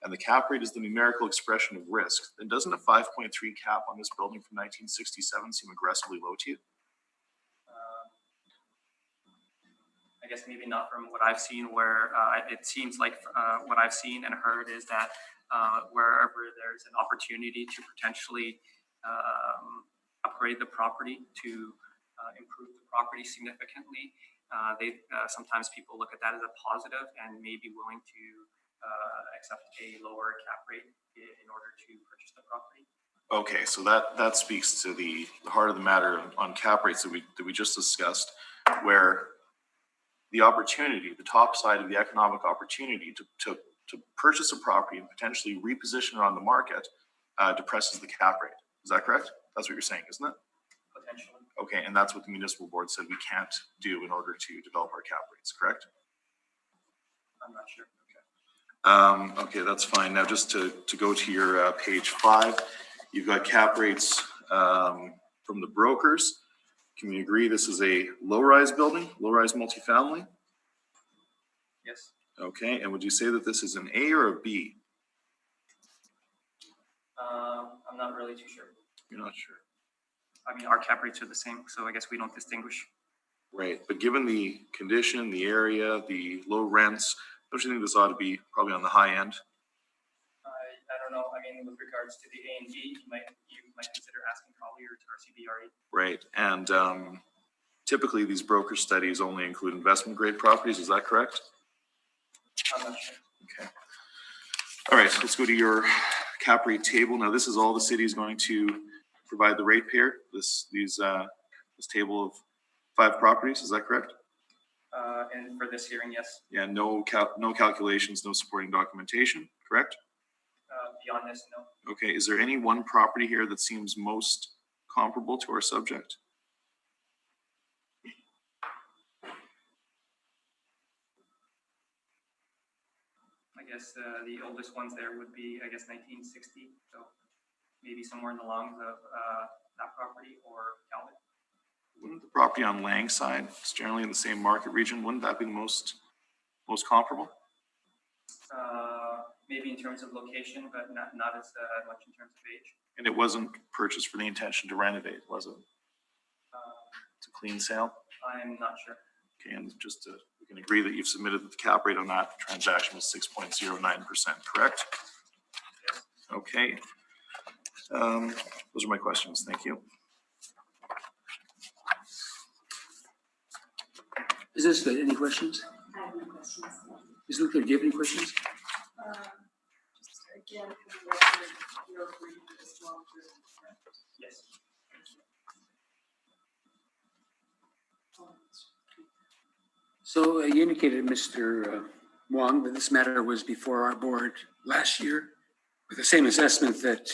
and the cap rate is the numerical expression of risk, then doesn't a 5.3 cap on this building from 1967 seem aggressively low to you? I guess maybe not from what I've seen, where it seems like what I've seen and heard is that wherever there's an opportunity to potentially upgrade the property to improve the property significantly, sometimes people look at that as a positive and may be willing to accept a lower cap rate in order to purchase the property. Okay, so that speaks to the heart of the matter on cap rates that we just discussed, where the opportunity, the top side of the economic opportunity to purchase a property and potentially reposition it on the market depresses the cap rate. Is that correct? That's what you're saying, isn't it? Potentially. Okay, and that's what the municipal board said we can't do in order to develop our cap rates, correct? I'm not sure. Okay, that's fine. Now, just to go to your page 5, you've got cap rates from the brokers. Can we agree this is a low-rise building, low-rise multifamily? Yes. Okay, and would you say that this is an A or a B? I'm not really too sure. You're not sure. I mean, our cap rates are the same, so I guess we don't distinguish. Right, but given the condition, the area, the low rents, don't you think this ought to be probably on the high end? I don't know. I mean, with regards to the A and B, you might consider asking probably to our CBRE. Right, and typically these broker studies only include investment grade properties. Is that correct? I'm not sure. Okay. All right, so let's go to your cap rate table. Now, this is all the city is going to provide the ratepayer. This table of 5 properties. Is that correct? And for this hearing, yes. Yeah, no calculations, no supporting documentation. Correct? Beyond this, no. Okay. Is there any one property here that seems most comparable to our subject? I guess the oldest ones there would be, I guess, 1960. So maybe somewhere in the longs of that property or Calvin. Wouldn't the property on Lang side, it's generally in the same market region, wouldn't that be the most comparable? Maybe in terms of location, but not as much in terms of age. And it wasn't purchased for the intention to renovate, was it? It's a clean sale? I'm not sure. Okay, and just we can agree that you've submitted that the cap rate on that transaction was 6.09%, correct? Yes. Okay. Those are my questions. Thank you. Is this good? Any questions? I have no questions. Ms. Luker, do you have any questions? Just again, for the record, you're agreeing with this one, correct? Yes. So you indicated, Mr. Wong, that this matter was before our board last year with the same assessment that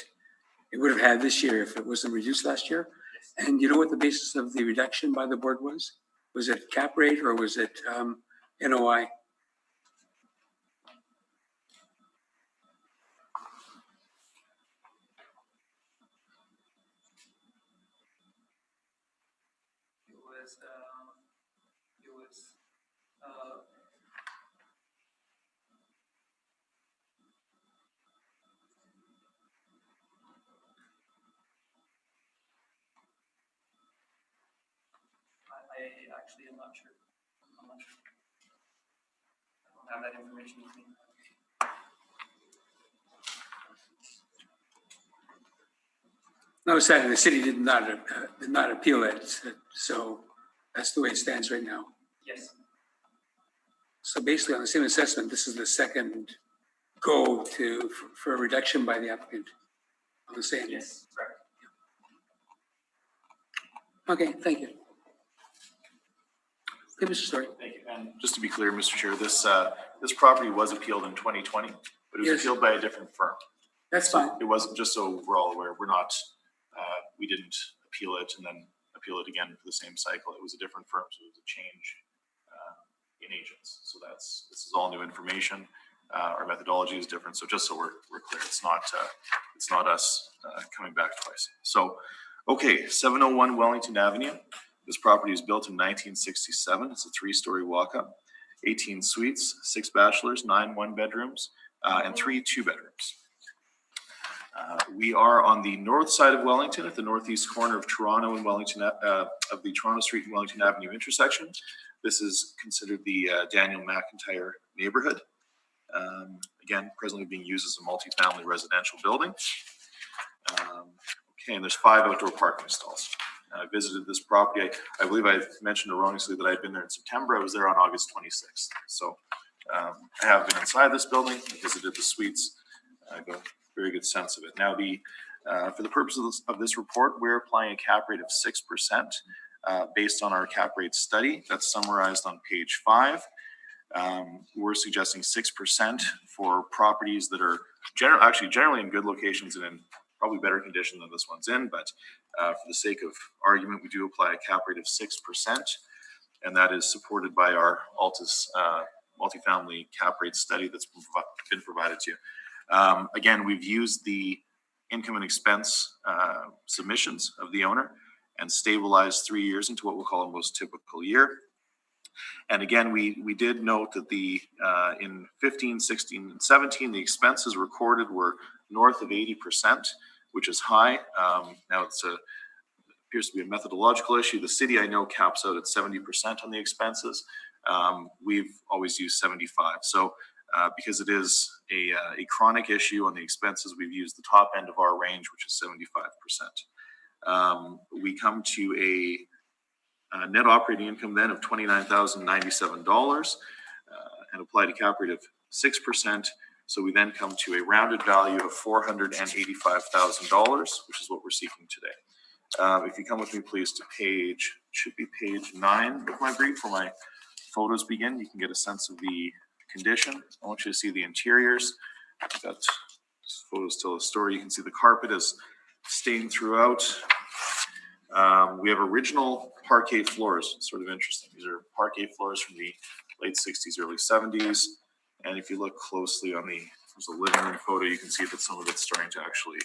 it would have had this year if it wasn't reduced last year. And you know what the basis of the reduction by the board was? Was it cap rate or was it NOI? was, I actually am not sure. I'm not sure. I don't have that information with me. No, sadly, the city did not appeal it, so that's the way it stands right now. Yes. So basically, on the same assessment, this is the second go for a reduction by the applicant on the same. Yes, correct. Okay, thank you. Okay, Mr. Story. Thank you. And just to be clear, Mr. Chair, this property was appealed in 2020, but it was Yes. appealed by a different firm. That's So fine. it wasn't, just so we're all aware, we didn't appeal it and then appeal it again for the same cycle. It was a different firm, so it was a change in agents. So this is all new information. Our methodology is different. So just so we're clear, it's not us coming back twice. So, okay, 701 Wellington Avenue. This property was built in 1967. It's a 3-story walk-up, 18 suites, 6 bachelors, 9 one-bedrooms, and 3 two-bedrooms. We are on the north side of Wellington, at the northeast corner of Toronto and Wellington, of the Toronto Street and Wellington Avenue intersection. This is considered the Daniel McIntyre neighborhood. Again, presently being used as a multifamily residential building. Okay, and there's 5 outdoor parking stalls. I visited this property. I believe I mentioned erroneously that I'd been there in September. I was there on August 26th. So I have been inside this building, visited the suites. I have a very good sense of it. Now, for the purposes of this report, we're applying a cap rate of 6% based on our cap rate study. That's summarized on page 5. We're suggesting 6% for properties that are generally in good locations and in probably better condition than this one's in, but for the sake of argument, we do apply a cap rate of 6%, and that is supported by our Altus multifamily cap rate study that's been provided to you. Again, we've used the income and expense submissions of the owner and stabilized 3 years into what we'll call a most typical year. And again, we did note that in 15, 16, and 17, the expenses recorded were north of 80%, which is high. Now it appears to be a methodological issue. The city, I know, caps out at 70% on the expenses. We've always used 75. So because it is a chronic issue on the expenses, we've used the top end of our range, which is 75%. We come to a net operating income then of $29,097 and applied a cap rate of 6%. So we then come to a rounded value of $485,000, which is what we're seeking today. If you come with me, please, to should be page 9 of my brief where my photos begin. You can get a sense of the condition. I want you to see the interiors. I've got photos tell a story. You can see the carpet is stained throughout. We have original parquet floors. It's sort of interesting. These are parquet floors from the late 60s, early 70s. And if you look closely on there's a living room photo, you can see that some of it's starting to actually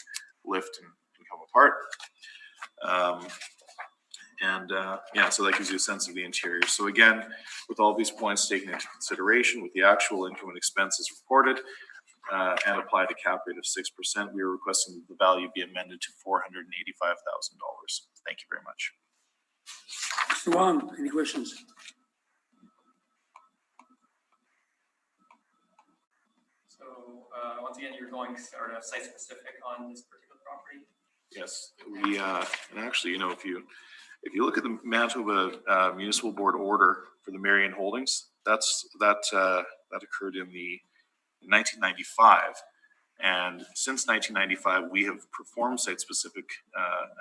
lift and come apart. So that gives you a sense of the interior. So again, with all these points taken into consideration, with the actual income and expenses reported, and applied a cap rate of 6%, we are requesting that the value be amended to $485,000. Thank you very much. Mr. Wong, any questions? So once again, you're going sort of site specific on this particular property? Yes, we and actually, if you look at the Manitoba Municipal Board order for the Marion Holdings, that occurred in 1995, and since 1995 we have performed site-specific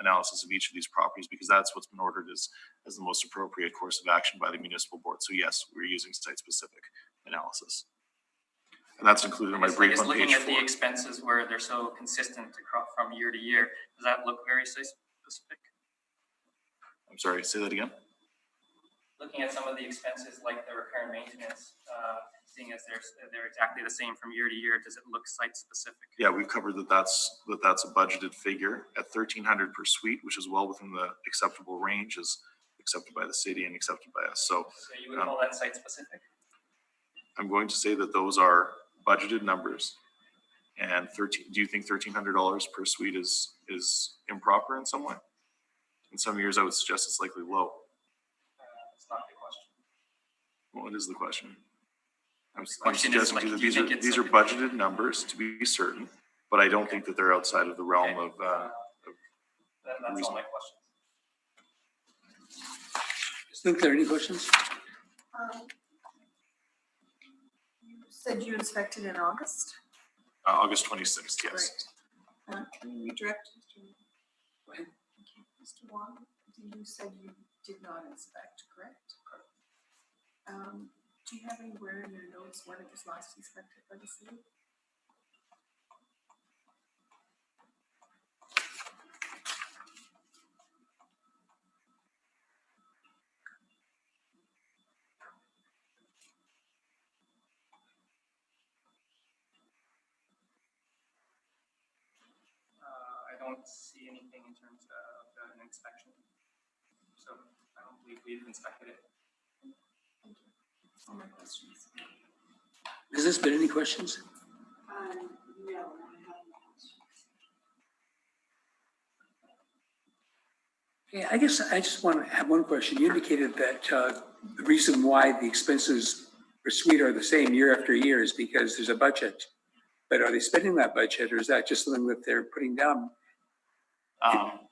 analysis of each of these properties because that's what's been ordered as the most appropriate course of action by the municipal board. So yes, we're using site-specific analysis, and that's included in my brief on page 4. Looking at the expenses where they're so consistent from year to year, does that look very site-specific? I'm sorry, say that again. Looking at some of the expenses like the repair and maintenance, seeing as they're exactly the same from year to year, does it look site specific? Yeah, we've covered that's a budgeted figure at $1,300 per suite, which is well within the acceptable range as the accepted by the city and accepted by us. So So you would call that site specific? I'm going to say that those are budgeted numbers. And do you think $1,300 per suite is improper in some way? In some years, I would suggest it's likely low. That's not the question. What is the question? I'm Question is, suggesting like, to you do you that think these it's are budgeted numbers to be certain, but I don't think that they're outside of the realm of, Then that's all my questions. Is there any questions? You said you inspected in August? August 26th, yes. Right. Can you redirect, Mr. Go ahead. Okay, Mr. Wong, you said you did not inspect, correct? Do you have anywhere in your notes when it was last inspected by the city? I don't see anything in terms of an inspection. So I don't believe we've inspected it. Thank you. That's all my questions. Has this been any questions? No, I have no questions. Yeah, I guess I just want to have one question. You indicated that the reason why the expenses per suite are the same year after year is because there's a budget. But are they spending that budget, or is that just something that they're putting down? I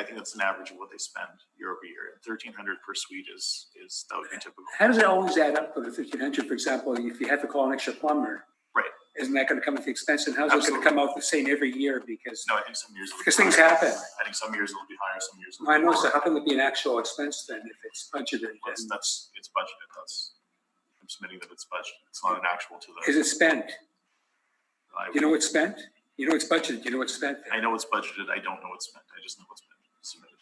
think that's an average of what they spend year over year. 1,300 per suite is that would be typical. How does it always add up for the 1,500, for example, if you have to call an extra plumber? Right. Isn't that going to come with the expense? And how's it going to come out the same every year? Because No, I think some years. things happen. I think some years it'll be higher, some years. I know, so how can it be an actual expense then if it's budgeted? It's And budgeted. I'm submitting that it's budgeted. It's not an actual to the. is it spent? You know what's spent? You know it's budgeted. You know what's spent. I know it's budgeted. I don't know what's spent. I just know what's been submitted.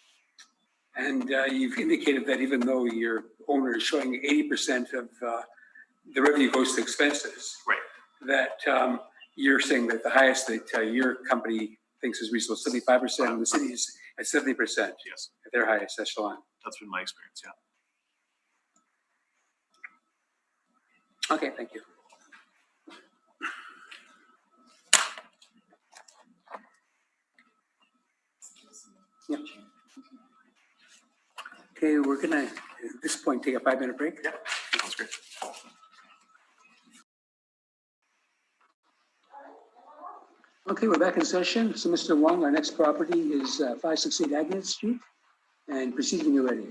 And you've indicated that even though your owner is showing 80% of the revenue goes to expenses, Right. that you're saying that the highest that your company thinks is reasonable, 75%, and the city is at 70%. Yes. At their highest echelon. That's been my experience. Yeah. Okay, thank you. Yeah. Okay, we're gonna, at this point, take a 5-minute break. Yeah. Sounds great. Okay, we're back in session. So Mr. Wong, our next property is 568 Agnes Street, and proceed when you're ready.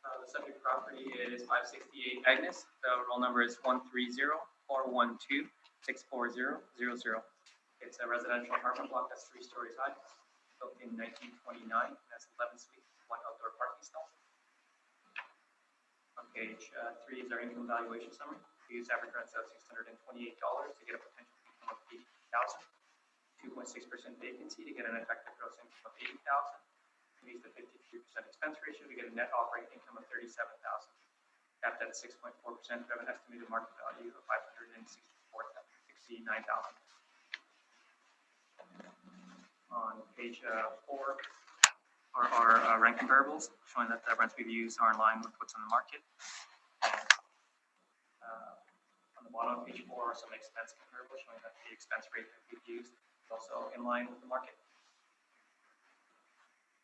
The subject property is 568 Agnes. The roll number is 130-412-64000. It's a residential apartment block that's 3 stories high, built in 1929. Has 11 suites, 1 outdoor parking stall. On page 3 is our income valuation summary. We use average rents of $628 to get a potential income of $80,000. 2.6% vacancy to get an effective gross income of $80,000. We use the 53% expense ratio to get a net operating income of $37,000. Capped at 6.4%, we have an estimated market value of $569,000. On page 4 are our rent comparables, showing that the rents we've used are in line with what's on the market. On the bottom of page 4 are some expense comparables, showing that the expense rate that we've used is also in line with the market.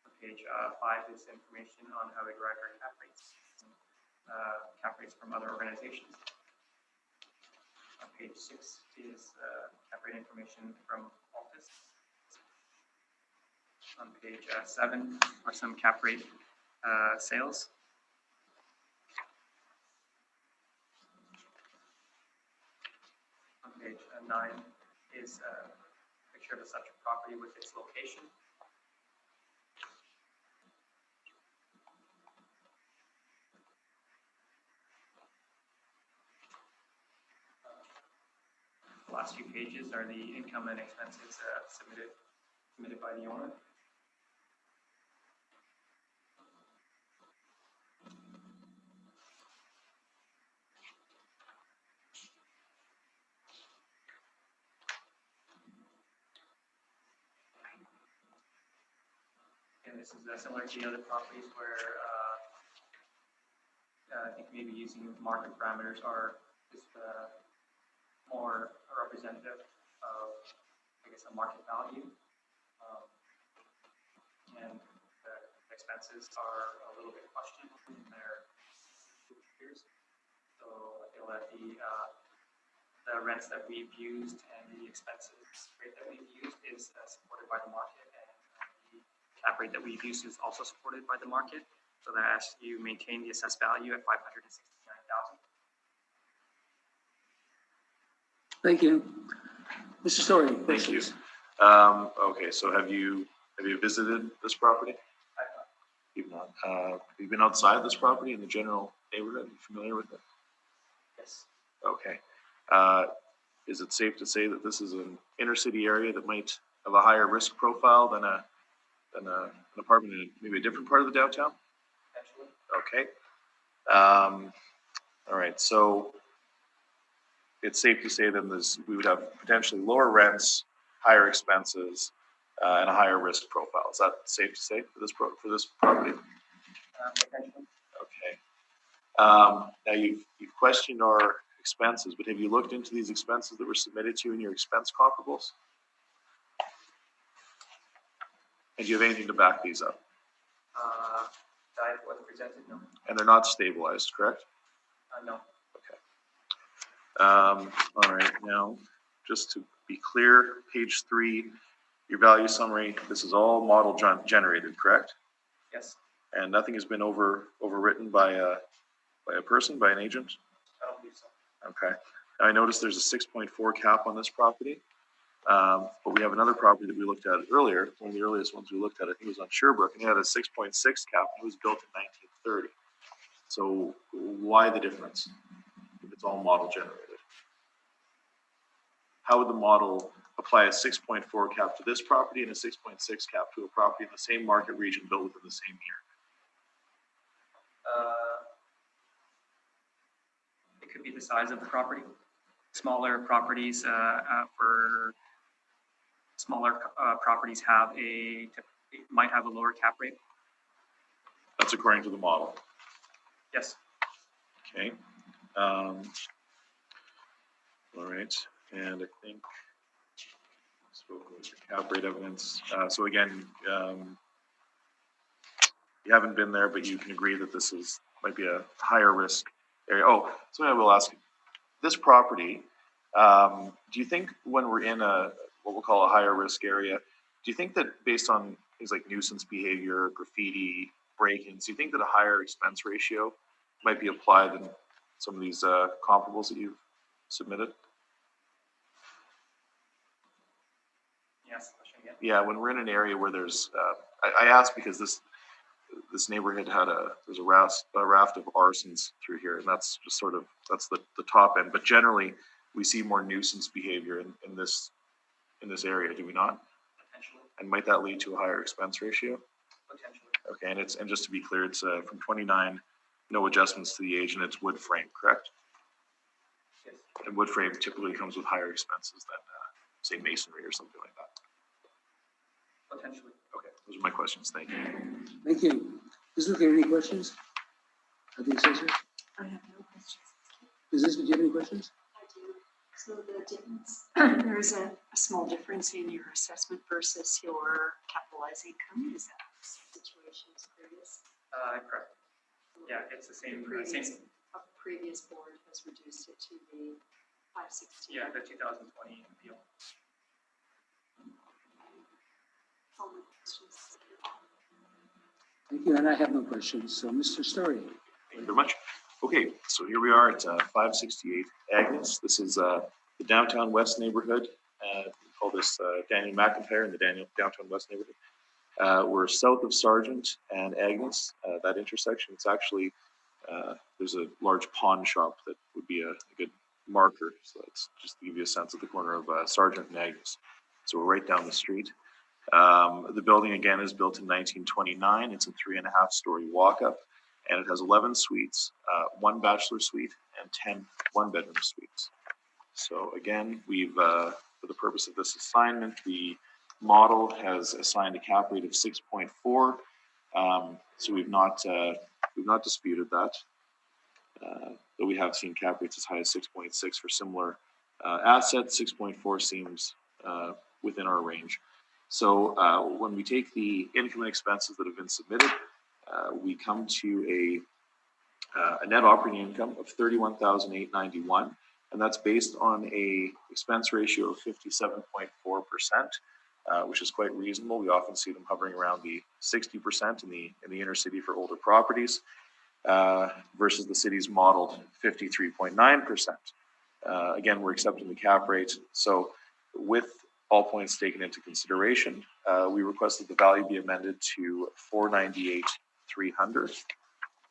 On page 5 is information on how we derive our cap rates from other organizations. On page 6 is cap rate information from Altus. On page 7 are some cap rate sales. On page 9 is a picture of the subject property with its location. The last few pages are the income and expenses submitted by the owner. And this is similar to the other properties where I think maybe using market parameters are just more representative of, I guess, a market value. And the expenses are a little bit questionable in their peers. So I feel that the rents that we've used and the expenses rate that we've used is supported by the market, and the cap rate that we've used is also supported by the market. So that as you maintain the assessed value at $569,000. Thank you. Mr. Story. Thank you. questions? Okay, so have you visited this property? You've not. Have you been outside this property in the general neighborhood? Are you familiar with it? Yes. Okay. Is it safe to say that this is an inner city area that might have a higher risk profile than an apartment in maybe a different part of the downtown? Potentially. Okay. All right. So it's safe to say then we would have potentially lower rents, higher expenses, and a higher risk profile. Is that safe to say for this property? Potentially. Okay. Now you've questioned our expenses, but have you looked into these expenses that were submitted to you in your expense comparables? And do you have anything to back these up? That was presented, no. And they're not stabilized, correct? No. Okay. All right. Now, just to be clear, page 3, your value summary. This is all model generated, correct? Yes. And nothing has been overwritten by a person, by an agent. I don't believe so. Okay. Now, I noticed there's a 6.4 cap on this property, but we have another property that we looked at earlier. One of the earliest ones we looked at, I think, was on Sherbrooke, and it had a 6.6 cap. And it was built in 1930. So why the difference if it's all model generated? How would the model apply a 6.4 cap to this property and a 6.6 cap to a property in the same market region built within the same year? It could be the size of the property. Smaller properties might have a lower cap rate. That's according to the model. Yes. Okay. All right. And I think spoken with your cap rate evidence. So again, you haven't been there, but you can agree that this might be a higher risk area. Oh, so I will ask you, this property, do you think when we're in what we'll call a higher risk area, do you think that based on things like nuisance behavior, graffiti, break-ins, do you think that a higher expense ratio might be applied in some of these comparables that you've submitted? Yes. Question again. Yeah, when we're in an area where there's, I asked because this neighborhood there's a raft of arsons through here, and that's just that's the top end. But generally, we see more nuisance behavior in this area, do we not? Potentially. And might that lead to a higher expense ratio? Potentially. Okay, and just to be clear, it's from 29, no adjustments to the age, and it's wood frame, correct? Yes. And wood frame typically comes with higher expenses than, say, masonry or something like that. Potentially. Okay, those are my questions. Thank you. Thank you. Ms. Luke, any questions? I think so, sir. I have no questions. Ms. Lisbeth, do you have any questions? I do. So the difference, there's a small difference in your assessment versus your capitalized income. Is that situation is previous? Correct. Yeah, it's the same. A previous board has reduced it to the 516. Yeah, the 2020 appeal. All my questions. Thank you, and I have no questions. So, Mr. Story. Thank you very much. Okay, so here we are at 568 Agnes. This is the downtown west neighborhood. We call this Daniel McIntyre in the downtown west neighborhood. We're south of Sargent and Agnes, that intersection. It's actually, there's a large pawn shop that would be a good marker. So that's just to give you a sense of the corner of Sargent and Agnes. So we're right down the street. The building, again, is built in 1929. It's a 3.5-story walk-up, and it has 11 suites, 1 bachelor suite, and 10 one-bedroom suites. So again, we've, for the purpose of this assignment, the model has assigned a cap rate of 6.4 So we've not disputed that. Though we have seen cap rates as high as 6.6 for similar assets. 6.4 seems within our range. So when we take the income and expenses that have been submitted, we come to a net operating income of $31,891, and that's based on a expense ratio of 57.4%, which is quite reasonable. We often see them hovering around the 60% in the inner city for older properties, versus the city's modeled 53.9%. Again, we're accepting the cap rate. So with all points taken into consideration, we request that the value be amended to $498,300.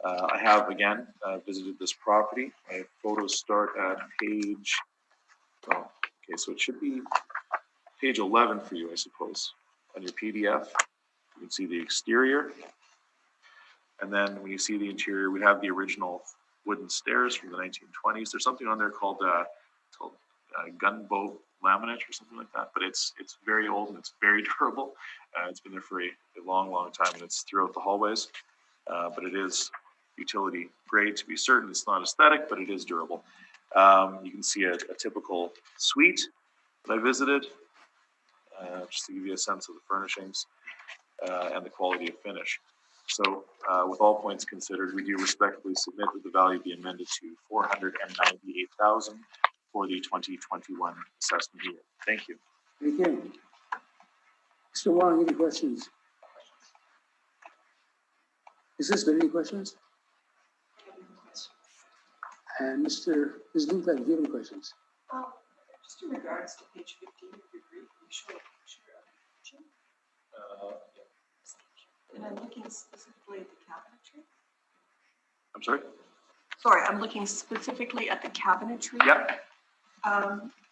I have, again, visited this property. My photos start at page, oh, okay, so it should be page 11 for you, I suppose, on your PDF. You can see the exterior. And then when you see the interior, we have the original wooden stairs from the 1920s. There's something on there called gunboat laminate or something like that, but it's very old and it's very durable. It's been there for a long, long time, and it's throughout the hallways. But it is utility grade to be certain. It's not aesthetic, but it is durable. You can see a typical suite that I visited, just to give you a sense of the furnishings and the quality of finish. So with all points considered, we do respectfully submit that the value be amended to $498,000 for the 2021 assessment year. Thank you. Thank you. Mr. Wong, any questions? Is this any questions? And Ms. Lindblad, do you have any questions? Just in regards to page 15 of your brief, you show a picture of the kitchen. And I'm looking specifically at the cabinetry. I'm sorry? Sorry, I'm looking specifically at the cabinetry. Yep.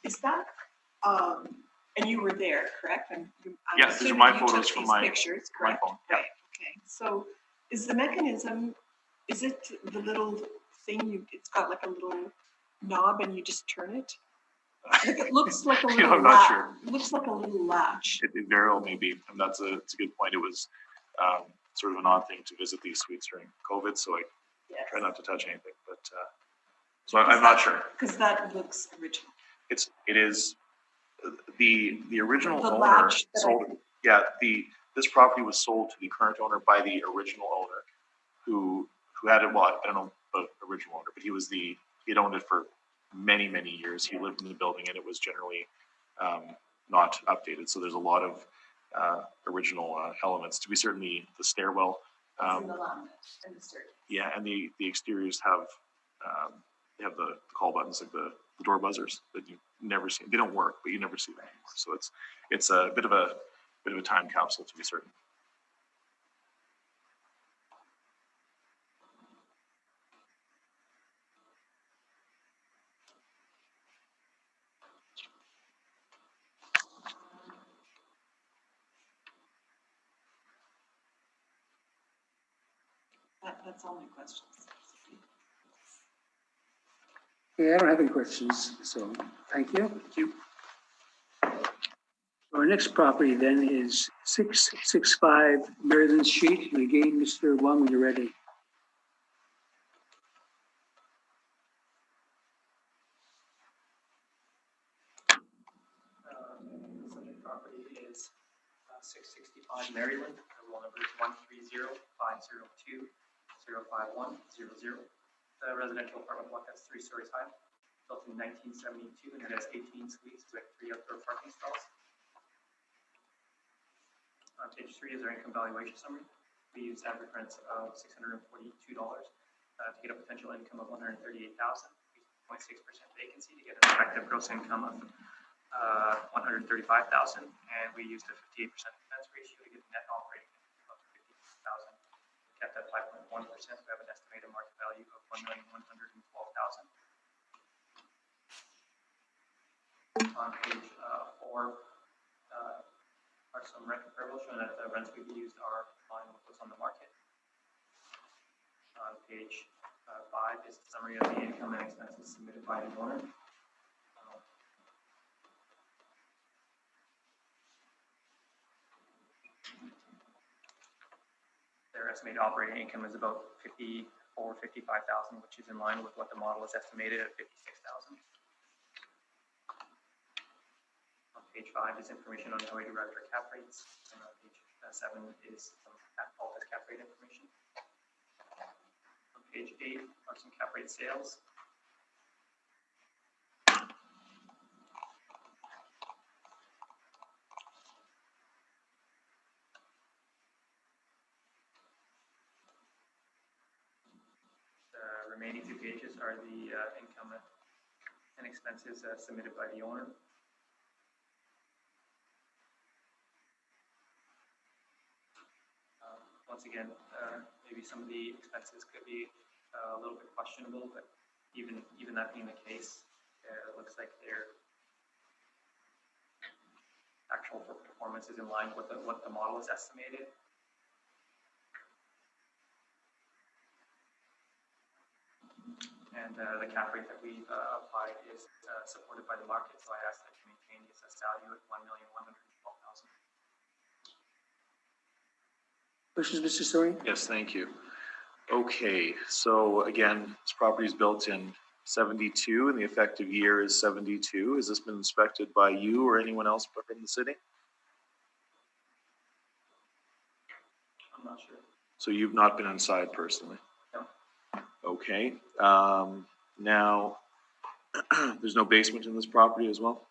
Is that, and you were there, correct? Yes, these are my photos from my pictures, correct? phone. Yep. Right, okay. So is the mechanism, is it the little thing, it's got like a little knob and you just turn it? It looks like a little I'm not sure. Looks like a little latch. It very well may be, and it's a good point. It was sort of an odd thing to visit these suites during COVID, so I try not to touch anything. But so I'm not sure, because that looks original. It is the original The owner latch sold. Yeah, this property was sold to the current owner by the original owner, who had it. Well, I don't know the original owner, but he had owned it for many years. He lived in the building, and it was generally not updated. So there's a lot of original elements. To be certain, the stairwell. In the laminate and the staircase. Yeah, and the exteriors have they have the call buttons, like the door buzzers that you never see. They don't work, but you never see them anymore. So it's a bit of a time capsule, to be certain. That's all my questions. Okay, I don't have any questions, so thank you. Thank you. Our next property then is 665 Maryland Street. And again, Mr. Wong, when you're ready. The subject property is 665 Maryland. The roll number is 130-502-05100. The residential apartment block has 3 stories high, built in 1972, and it has 18 suites with 3 outdoor parking stalls. On page 3 is our income valuation summary. We use average rents of $642 to get a potential income of $138,000, 0.6% vacancy to get an effective gross income of $135,000, and we used a 58% expense ratio to get a net operating income of $50,000. Kept at 5.1%. We have an estimated market value of $1,112,000. On page 4 are some rent comparables showing that the rents we've used are in line with what's on the market. On page 5 is the summary of the income and expenses submitted by the owner. There estimated operating income is about 55,000, which is in line with what the model is estimated at 56,000. On page 5 is information on highway director cap rates, and on page 7 is some Altus cap rate information. On page 8 are some cap rate sales. The remaining 2 pages are the income and expenses submitted by the owner. Once again, maybe some of the expenses could be a little bit questionable, but even that being the case, it looks like their actual performance is in line with what the model is estimated. And the cap rate that we applied is supported by the market, so I asked that you maintain the assessed value at $1,112,000. Questions, Mr. Story? Yes, thank you. Okay, so again, this property is built in 72 and the effective year is 72. Has this been inspected by you or anyone else from the city? I'm not sure. So you've not been inside personally? No. Okay. Now, there's no basement in this property as well?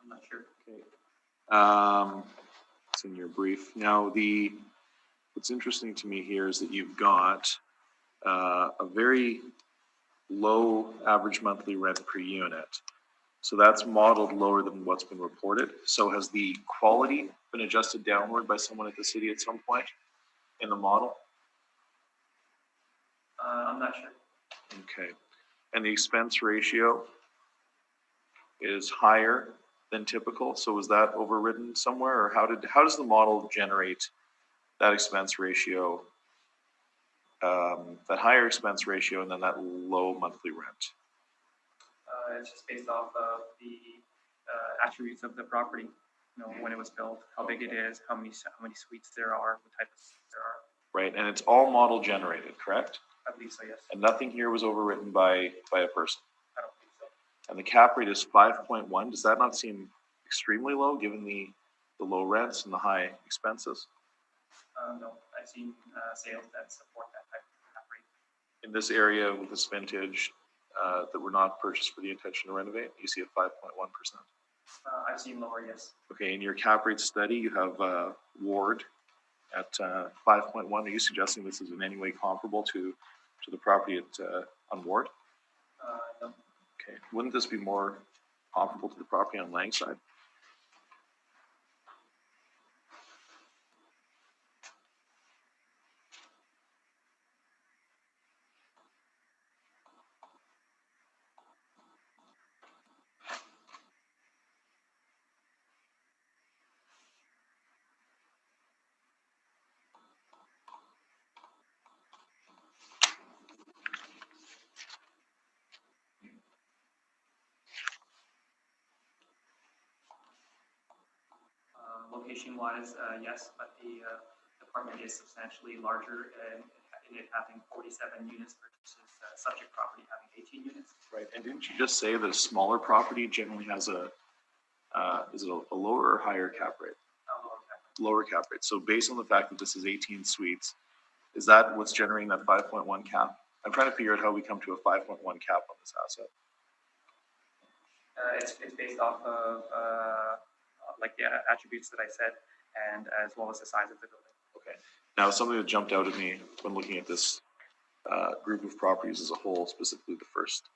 I'm not sure. Okay. It's in your brief. Now, what's interesting to me here is that you've got a very low average monthly rent per unit. So that's modeled lower than what's been reported. So has the quality been adjusted downward by someone at the city at some point in the model? I'm not sure. Okay. And the expense ratio is higher than typical. So was that overridden somewhere, or how does the model generate that expense ratio, that higher expense ratio, and then that low monthly rent? It's just based off of the attributes of the property. You know, when it was built, how big it is, how many suites there are, what type of suites there are. Right, and it's all model generated, correct? I believe so, yes. And nothing here was overwritten by a person. I don't think so. And the cap rate is 5.1. Does that not seem extremely low given the low rents and the high expenses? No, I've seen sales that support that type of cap rate. In this area with this vintage that were not purchased for the intention to renovate, you see a 5.1%. I've seen lower, yes. Okay, in your cap rate study, you have Ward at 5.1. Are you suggesting this is in any way comparable to the property on Ward? No. Okay, wouldn't this be more comparable to the property on Langside? Location-wise, yes, but the apartment is substantially larger, and it having 47 units versus subject property having 18 units. Right, and didn't you just say that a smaller property generally has is it a lower or higher cap rate? Lower cap rate. Lower cap rate. So based on the fact that this is 18 suites, is that what's generating that 5.1 cap? I'm trying to figure out how we come to a 5.1 cap on this asset. It's based off of like the attributes that I said, and as well as the size of the building. Okay. Now, something that jumped out at me when looking at this group of properties as a whole, specifically the first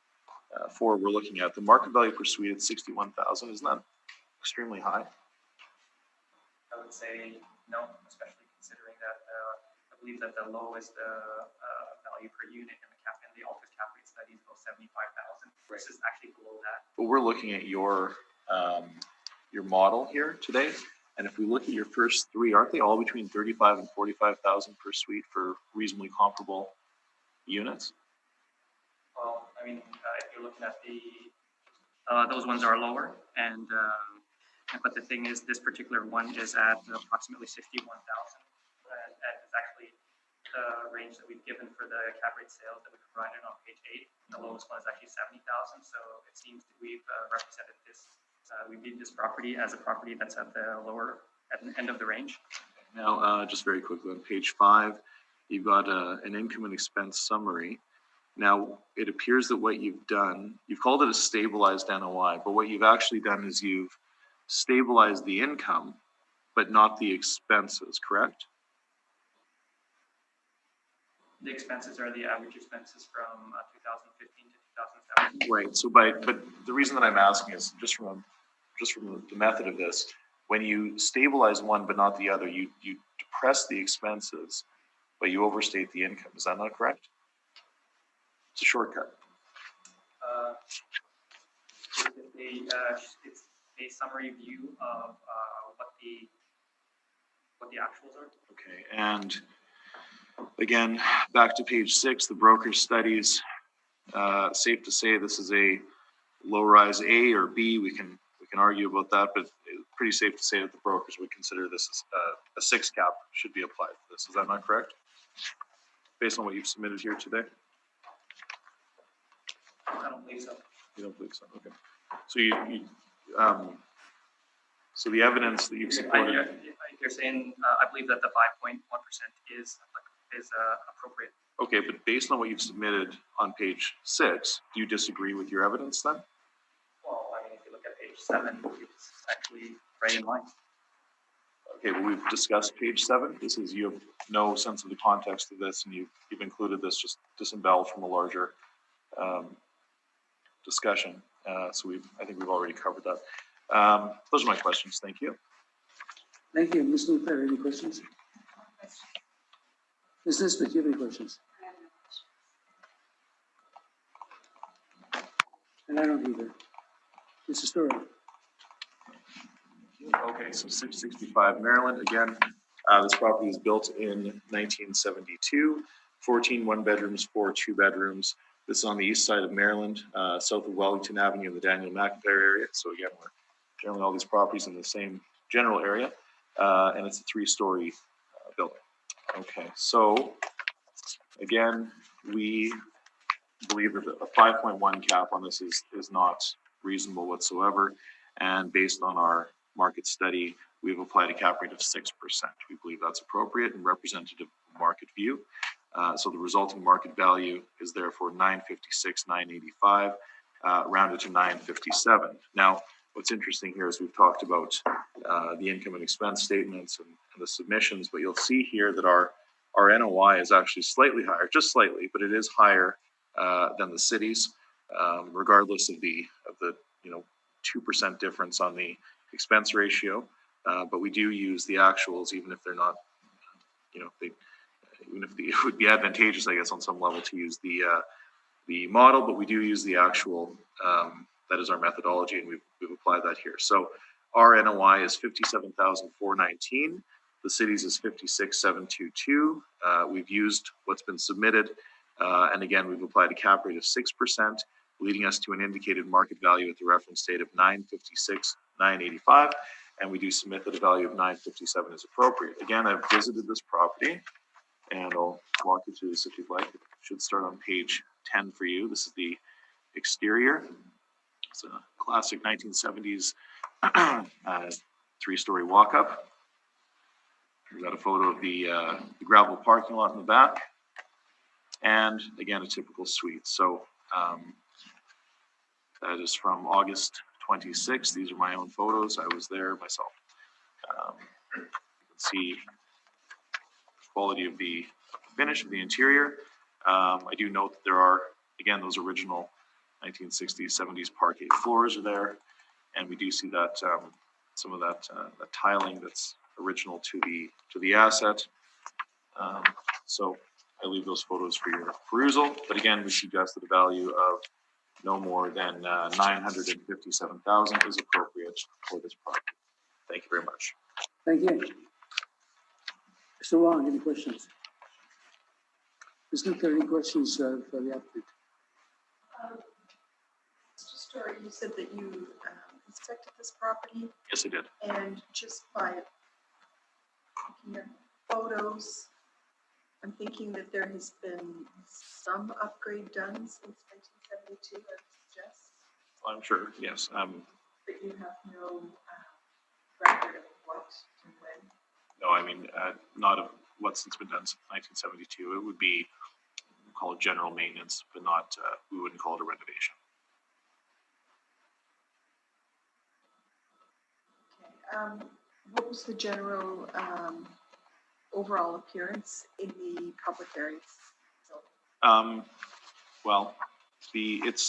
4 we're looking at, the market value per suite at 61,000. Isn't that extremely high? I would say no, especially considering that I believe that the lowest value per unit in the Altus cap rate study is about 75,000. This is actually below that. But we're looking at your model here today, and if we look at your first 3, aren't they all between 35 and 45,000 per suite for reasonably comparable units? Well, I mean, if you're looking at the those ones are lower, and But the thing is, this particular one is at approximately 61,000. That is actually the range that we've given for the cap rate sales that we provided on page 8. The lowest one is actually 70,000. So it seems that we've represented this, we viewed this property as a property that's at the end of the range. Now, just very quickly, on page 5, you've got an income and expense summary. Now, it appears that what you've done, you've called it a stabilized NOI, but what you've actually done is you've stabilized the income, but not the expenses, correct? The expenses are the average expenses from 2015 to 2017. Right. So, but the reason that I'm asking is just from the method of this, when you stabilize one but not the other, you depress the expenses, but you overstate the income. Is that not correct? It's a shortcut. It's a summary view of what the actuals are. Okay. And again, back to page 6, the broker's studies. Safe to say this is a low-rise A or B. We can argue about that, but it's pretty safe to say that the brokers would consider this as a 6 cap should be applied to this. Is that not correct? Based on what you've submitted here today? I don't believe so. You don't believe so? Okay. So so the evidence that you've supported. You're saying, I believe that the 5.1% is appropriate. Okay, but based on what you've submitted on page 6, do you disagree with your evidence then? Well, I mean, if you look at page 7, it's actually right in line. Okay, well, we've discussed page 7. This is, you have no sense of the context of this, and you've included this just disemboweled from a larger discussion. So I think we've already covered that. Those are my questions. Thank you. Thank you. Ms. Luther, any questions? Ms. Nisbet, do you have any questions? And I don't either. Mr. Story. Okay, so 665 Maryland. Again, this property was built in 1972. 14 one-bedrooms, 4 two-bedrooms. This is on the east side of Maryland, south of Wellington Avenue in the Daniel McIntyre area. So again, we're generally all these properties in the same general area, and it's a 3-story building. Okay, so again, we believe that a 5.1 cap on this is not reasonable whatsoever, and based on our market study, we've applied a cap rate of 6%. We believe that's appropriate and representative of market view. So the resulting market value is therefore $956,985, rounded to $957. Now, what's interesting here is we've talked about the income and expense statements and the submissions, but you'll see here that our NOI is actually slightly higher, just slightly, but it is higher than the cities, regardless of the 2% difference on the expense ratio. But we do use the actuals, even if they're not, it would be advantageous, I guess, on some level to use the model, but we do use the actual. That is our methodology, and we've applied that here. So our NOI is $57,419. The cities is $56,722. We've used what's been submitted, and again, we've applied a cap rate of 6%, leading us to an indicated market value at the reference date of $956,985, and we do submit that a value of $957 is appropriate. Again, I've visited this property, and I'll walk you through this if you'd like. It should start on page 10 for you. This is the exterior. It's a classic 1970s 3-story walk-up. We've got a photo of the gravel parking lot in the back, and again, a typical suite. So that is from August 26th. These are my own photos. I was there myself. You can see the quality of the finish of the interior. I do note that there are, again, those original 1960s, 70s parquet floors are there, and we do see that some of that tiling that's original to the asset. So I leave those photos for your perusal. But again, we suggested a value of no more than $957,000 is appropriate for this property. Thank you very much. Thank you. Mr. Wong, any questions? Ms. Luther, any questions for the applicant? Mr. Story, you said that you inspected this property, Yes, I did. and just by looking at photos, I'm thinking that there has been some upgrade done since 1972, I would suggest, I'm sure, yes. but you have no record of what and when. No, I mean, not of what's been done since 1972. It would be, we call it general maintenance, but not, we wouldn't call it a renovation. Okay. What was the general overall appearance in the public areas? So, Well, it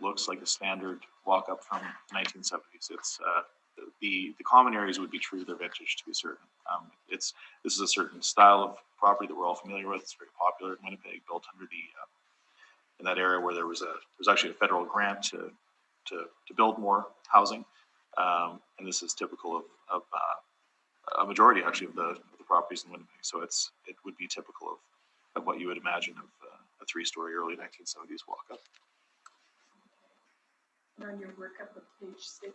looks like a standard walk-up from 1970s. It's the common areas would be true to their vintage, to be certain. This is a certain style of property that we're all familiar with. It's very popular in Winnipeg, built under in that area where there was actually a federal grant to build more housing, and this is typical of a majority actually of the properties in Winnipeg. So it would be typical of what you would imagine of a 3-story early 1970s walk-up. and on your workup of page 6,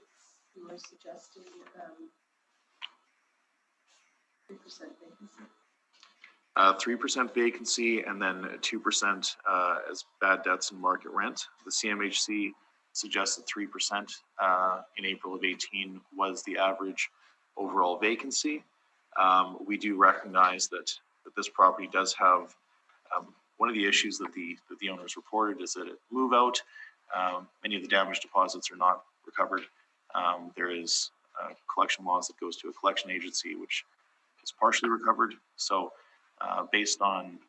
you were suggesting 3% vacancy. 3% vacancy and then 2% as bad debts and market rent. The CMHC suggested 3% in April of 18 was the average overall vacancy. We do recognize that this property does have one of the issues that the owners reported is that at move out, many of the damage deposits are not recovered. There is collection laws that goes to a collection agency, which is partially recovered. So based on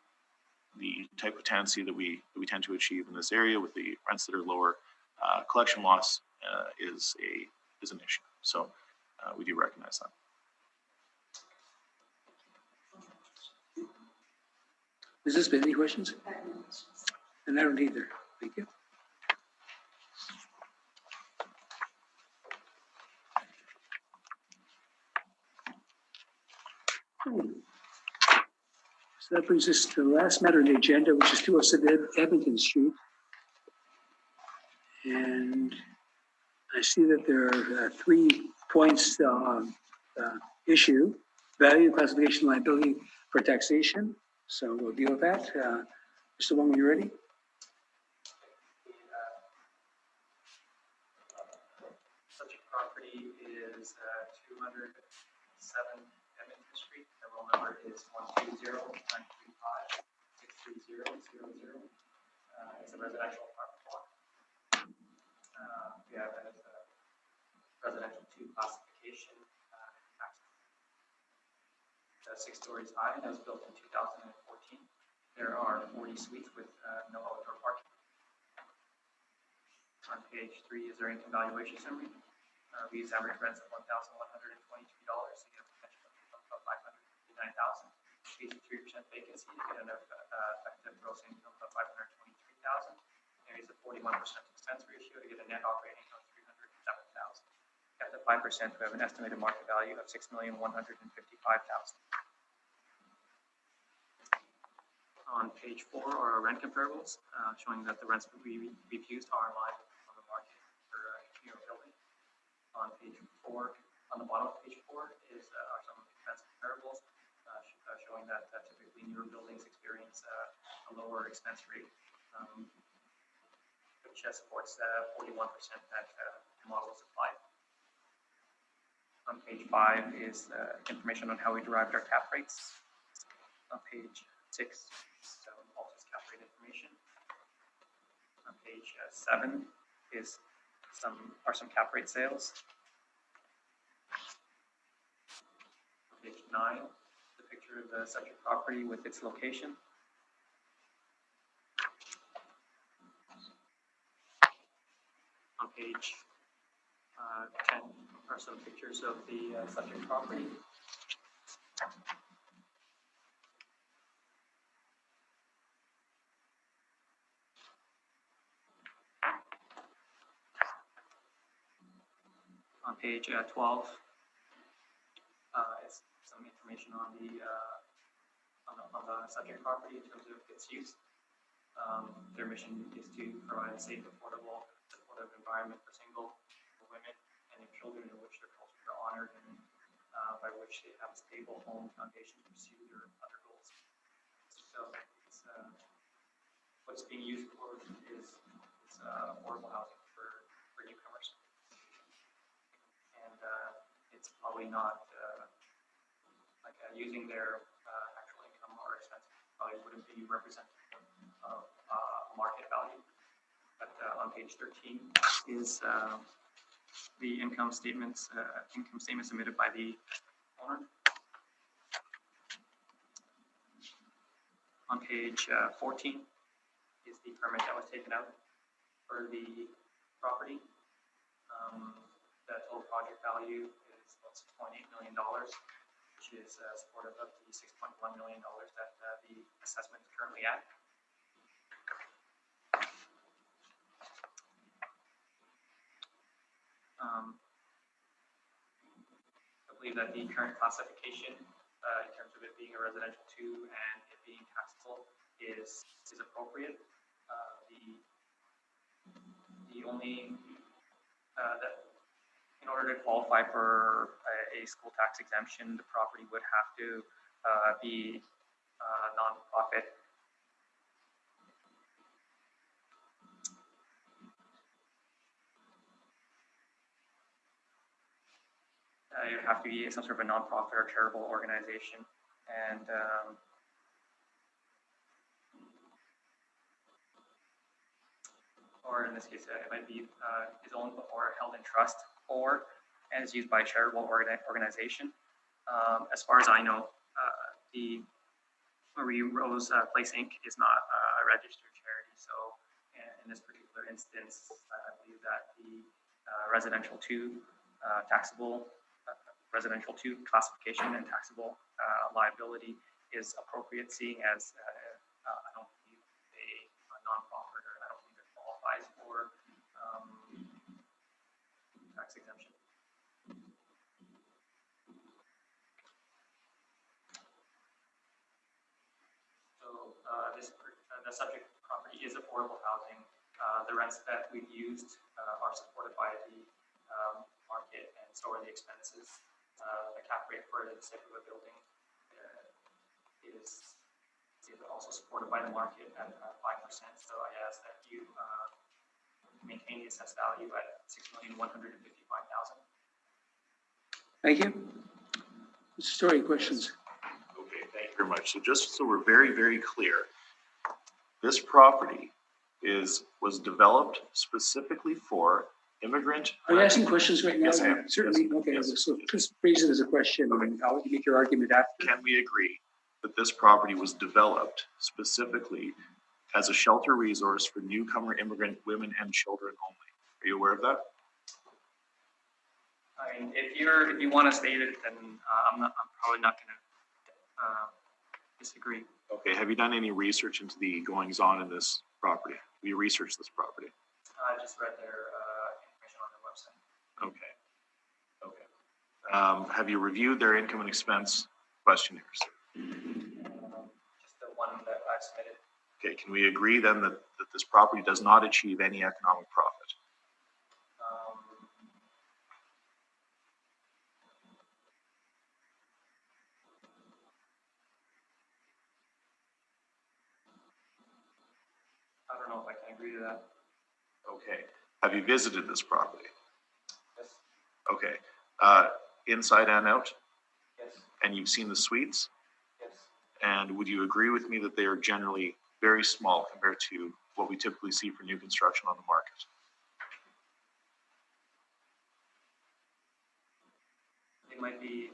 the type of tenancy that we tend to achieve in this area with the rents that are lower, collection loss is an issue. So we do recognize that. Has this been any questions? And I don't either. Thank you. So that brings us to the last matter on the agenda, which is 207 Edmonton Street. And I see that there are 3 points issue: value, classification, liability for taxation. So we'll deal with that. Mr. Wong, when you're ready. Subject property is 207 Edmonton Street. The roll number is 120-935-63000. It's a residential apartment block. We have a residential 2 classification. 6 stories high. That was built in 2014. There are 40 suites with no outdoor parking. On page 3 is our income valuation summary. We use average rents of $1,123 to get a potential income of $559,000. We use 3% vacancy to get an effective gross income of $523,000. There is a 41% expense ratio to get a net operating income of $307,000. At the 5%, we have an estimated market value of $6,155,000. On page 4 are our rent comparables, showing that the rents that we've used are in line on the market for newer building. On page 4, on the bottom of page 4 are some expense comparables, showing that typically newer buildings experience a lower expense rate, which supports 41% that the model is applied. On page 5 is information on how we derived our cap rates. On page 6, Altus cap rate information. On page 7 is some cap rate sales. On page 9, the picture of the subject property with its location. On page 10 are some pictures of the subject property. On page 12 is some information on the subject property in terms of its use. Their mission is to provide a safe, affordable, supportive environment for single women and their children in which their cultures are honored and by which they have a stable home foundation to pursue their other goals. So it's, what it's being used for is affordable housing for newcomers. And it's probably not using their actual income or expenses probably wouldn't be representative of market value. But on page 13 is the income statement submitted by the owner. On page 14 is the permit that was taken out for the property. The total project value is about $6.8 million, which is supportive of the $6.1 million that the assessment is currently at. I believe that the current classification, in terms of it being a residential 2 and it being taxable, is appropriate. The only that in order to qualify for a school tax exemption, the property would have to be nonprofit. You have to be some sort of a nonprofit or charitable organization, and or in this case, it might be is owned or held in trust, or and is used by a charitable organization. As far as I know, the Marie Rose Place Inc. is not a registered charity, so in this particular instance, I believe that the residential 2 taxable. Residential 2 classification and taxable liability is appropriate, seeing as I don't believe a nonprofit, or I don't believe it qualifies for tax exemption. So the subject property is affordable housing. The rents that we've used are supported by the market, and so are the expenses. The cap rate for the sake of a building is also supported by the market at 5%. So I ask that you maintain the assessed value at $6,155,000. Thank you. Mr. Story, questions? Okay, thank you very much. So just so we're very, very clear, this property was developed specifically for immigrant. Are you asking questions right now? Yes, I am. Certainly. Yes. Okay, Yes. so just phrase it as a question, and I'll let you make your argument after. Can we agree that this property was developed specifically as a shelter resource for newcomer immigrant women and children only? Are you aware of that? I mean, if you want to state it, then I'm probably not going to disagree. Okay, have you done any research into the goings on in this property? Have you researched this property? I just read their information on their website. Okay. Have you reviewed their income and expense questionnaires? Just the one that I submitted. Okay, can we agree then that this property does not achieve any economic profit? I don't know if I can agree to that. Okay. Have you visited this property? Yes. Okay. Inside and out? Yes. And you've seen the suites? Yes. And would you agree with me that they are generally very small compared to what we typically see for new construction on the market? It might be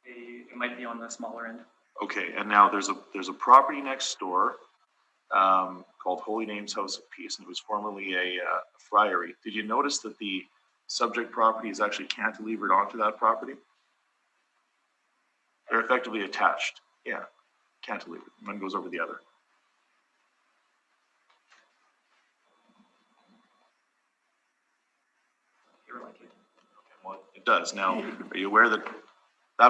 it might be on the smaller end. Okay, and now there's a property next door called Holy Names House of Peace, and it was formerly a friary. Did you notice that the subject property is actually cantilevered onto that property? They're effectively attached. Yeah, cantilevered. One goes over the other. You're like it. Okay, well, it does. Now, are you aware that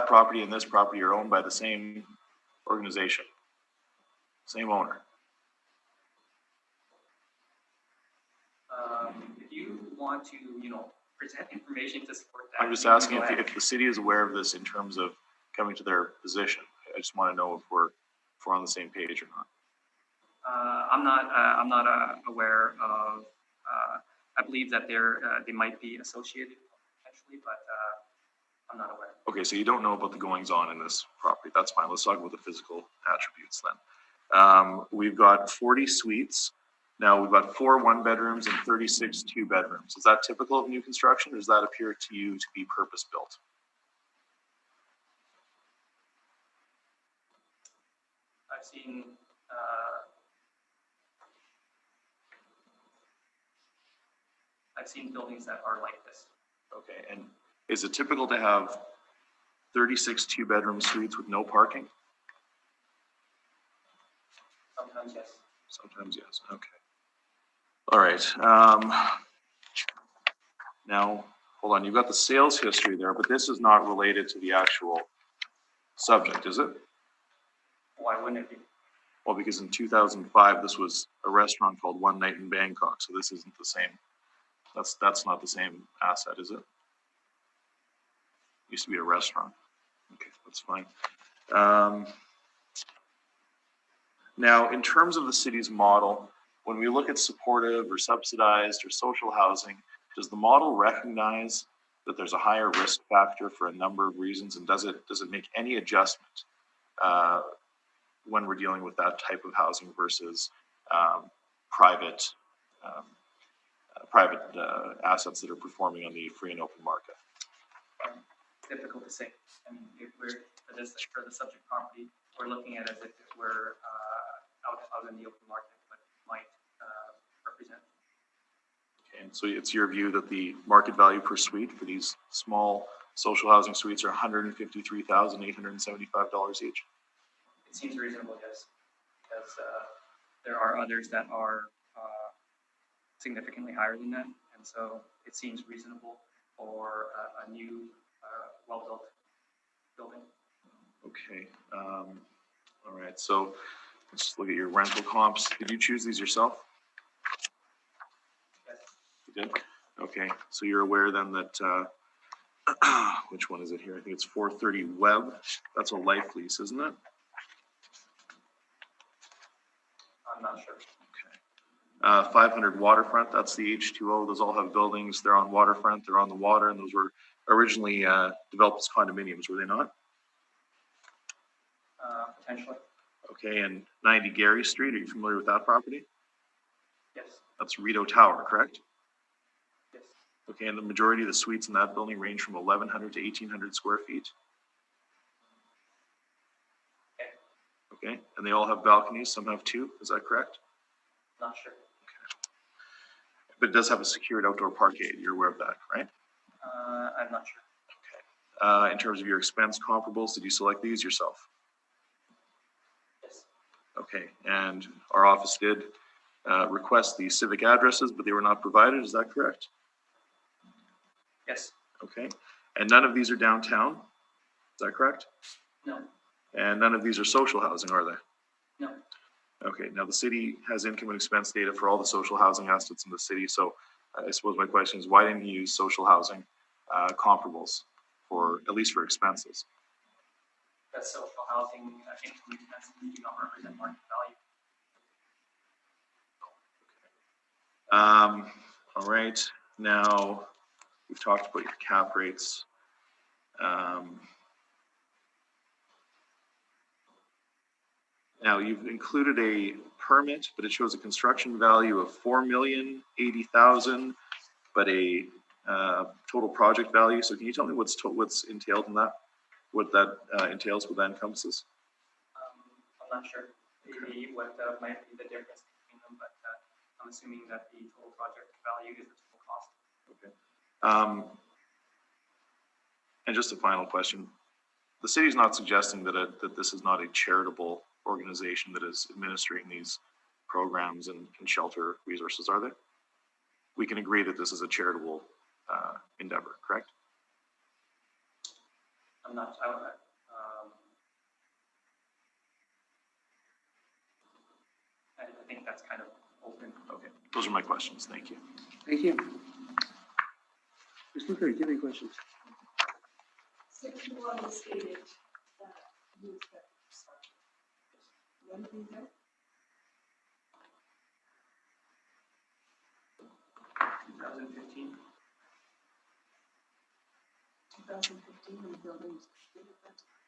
property and this property are owned by the same organization? Same owner. If you want to, present information to support that. I'm just you can asking go ahead. if the city is aware of this in terms of coming to their position. I just want to know if we're on the same page or not. I'm not aware of, I believe that they might be associated potentially, but, I'm not aware. Okay, so you don't know about the goings on in this property. That's fine. Let's talk about the physical attributes then. We've got 40 suites. Now we've got 4 1-bedrooms and 36 2-bedrooms. Is that typical of new construction, or does that appear to you to be purpose-built? I've seen buildings that are like this. Okay, and is it typical to have 36 2-bedroom suites with no parking? Sometimes, yes. Sometimes, yes. Okay. All right. Now, hold on. You've got the sales history there, but this is not related to the actual subject, is it? Why wouldn't it be? Well, because in 2005, this was a restaurant called One Night in Bangkok, so this isn't the same. That's not the same asset, is it? Used to be a restaurant. Okay, that's fine. Now, in terms of the city's model, when we look at supportive or subsidized or social housing, does the model recognize that there's a higher risk factor for a number of reasons, and does it make any adjustment when we're dealing with that type of housing versus private assets that are performing on the free and open market? Difficult to say. I mean, if we're for the subject property, we're looking at it as if it were out in the open market, but might represent. Okay, and so it's your view that the market value per suite for these small social housing suites are $153,875 each? It seems reasonable, yes, because there are others that are significantly higher than that, and so it seems reasonable for a new, well-built building. Okay. All right. So let's just look at your rental comps. Did you choose these yourself? Yes. You did? Okay. So you're aware then that, which one is it here? I think it's 430 Webb. That's a life lease, isn't it? I'm not sure. Okay. 500 Waterfront, that's the H2O. Those all have buildings. They're on waterfront. They're on the water, and those were originally developed as condominiums, were they not? Potentially. Okay, and 90 Gary Street, are you familiar with that property? Yes. That's Rideau Tower, correct? Yes. Okay, and the majority of the suites in that building range from 1,100 to 1,800 square feet? Okay. Okay, and they all have balconies, some have 2, is that correct? Not sure. Okay. But it does have a secured outdoor parkade, you're aware of that, right? I'm not sure. Okay. In terms of your expense comparables, did you select these yourself? Yes. Okay, and our office did request the civic addresses, but they were not provided, is that correct? Yes. Okay, and none of these are downtown, is that correct? No. And none of these are social housing, are they? No. Okay, now the city has income and expense data for all the social housing assets in the city, so I suppose my question is, why didn't you use social housing comparables for, at least for expenses? That social housing income expenses do not represent market value. All right, now we've talked about your cap rates. Now you've included a permit, but it shows a construction value of $4,080,000, but a total project value. So can you tell me what's entailed in that? What that entails, what that encompasses? I'm not sure maybe what might be the difference between them, but I'm assuming that the total project value is the total cost. Okay. And just a final question. The city is not suggesting that this is not a charitable organization that is administering these programs and shelter resources, are they? We can agree that this is a charitable endeavor, correct? I'm not. that's kind of open. Okay, those are my questions. Thank you. Thank you. Ms. Luker, do you have any questions? Section 1 stated that you expect construction. When do you know? 2015. 2015, when the building was completed, that time,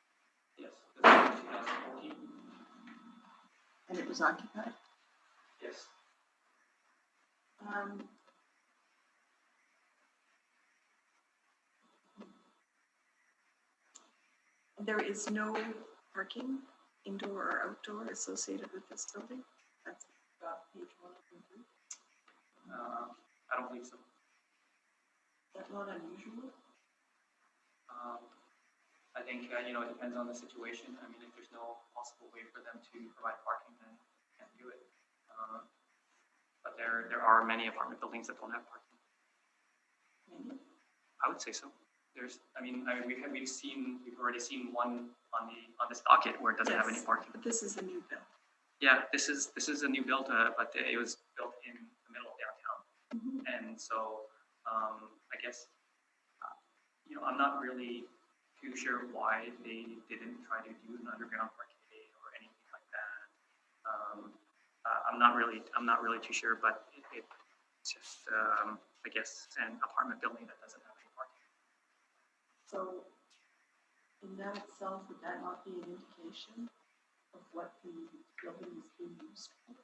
Yes. This is 2014. and it was occupied. Yes. There is no parking, indoor or outdoor, associated with this building. That's page 1 of the group. I don't believe so. That's not unusual. I think, it depends on the situation. I mean, if there's no possible way for them to provide parking, then can't do it. But there are many apartment buildings that don't have parking. Maybe. I would say so. We've already seen one on this docket where it doesn't have any Yes, parking. but this is a new build. Yeah, this is a new build, but it was built in the middle of downtown. And so, I guess, I'm not really too sure why they didn't try to do an underground parquet or anything like that. I'm not really too sure, but it's just, I guess, an apartment building that doesn't have any parking. So, in that itself, would that not be an indication of what the building is being used for?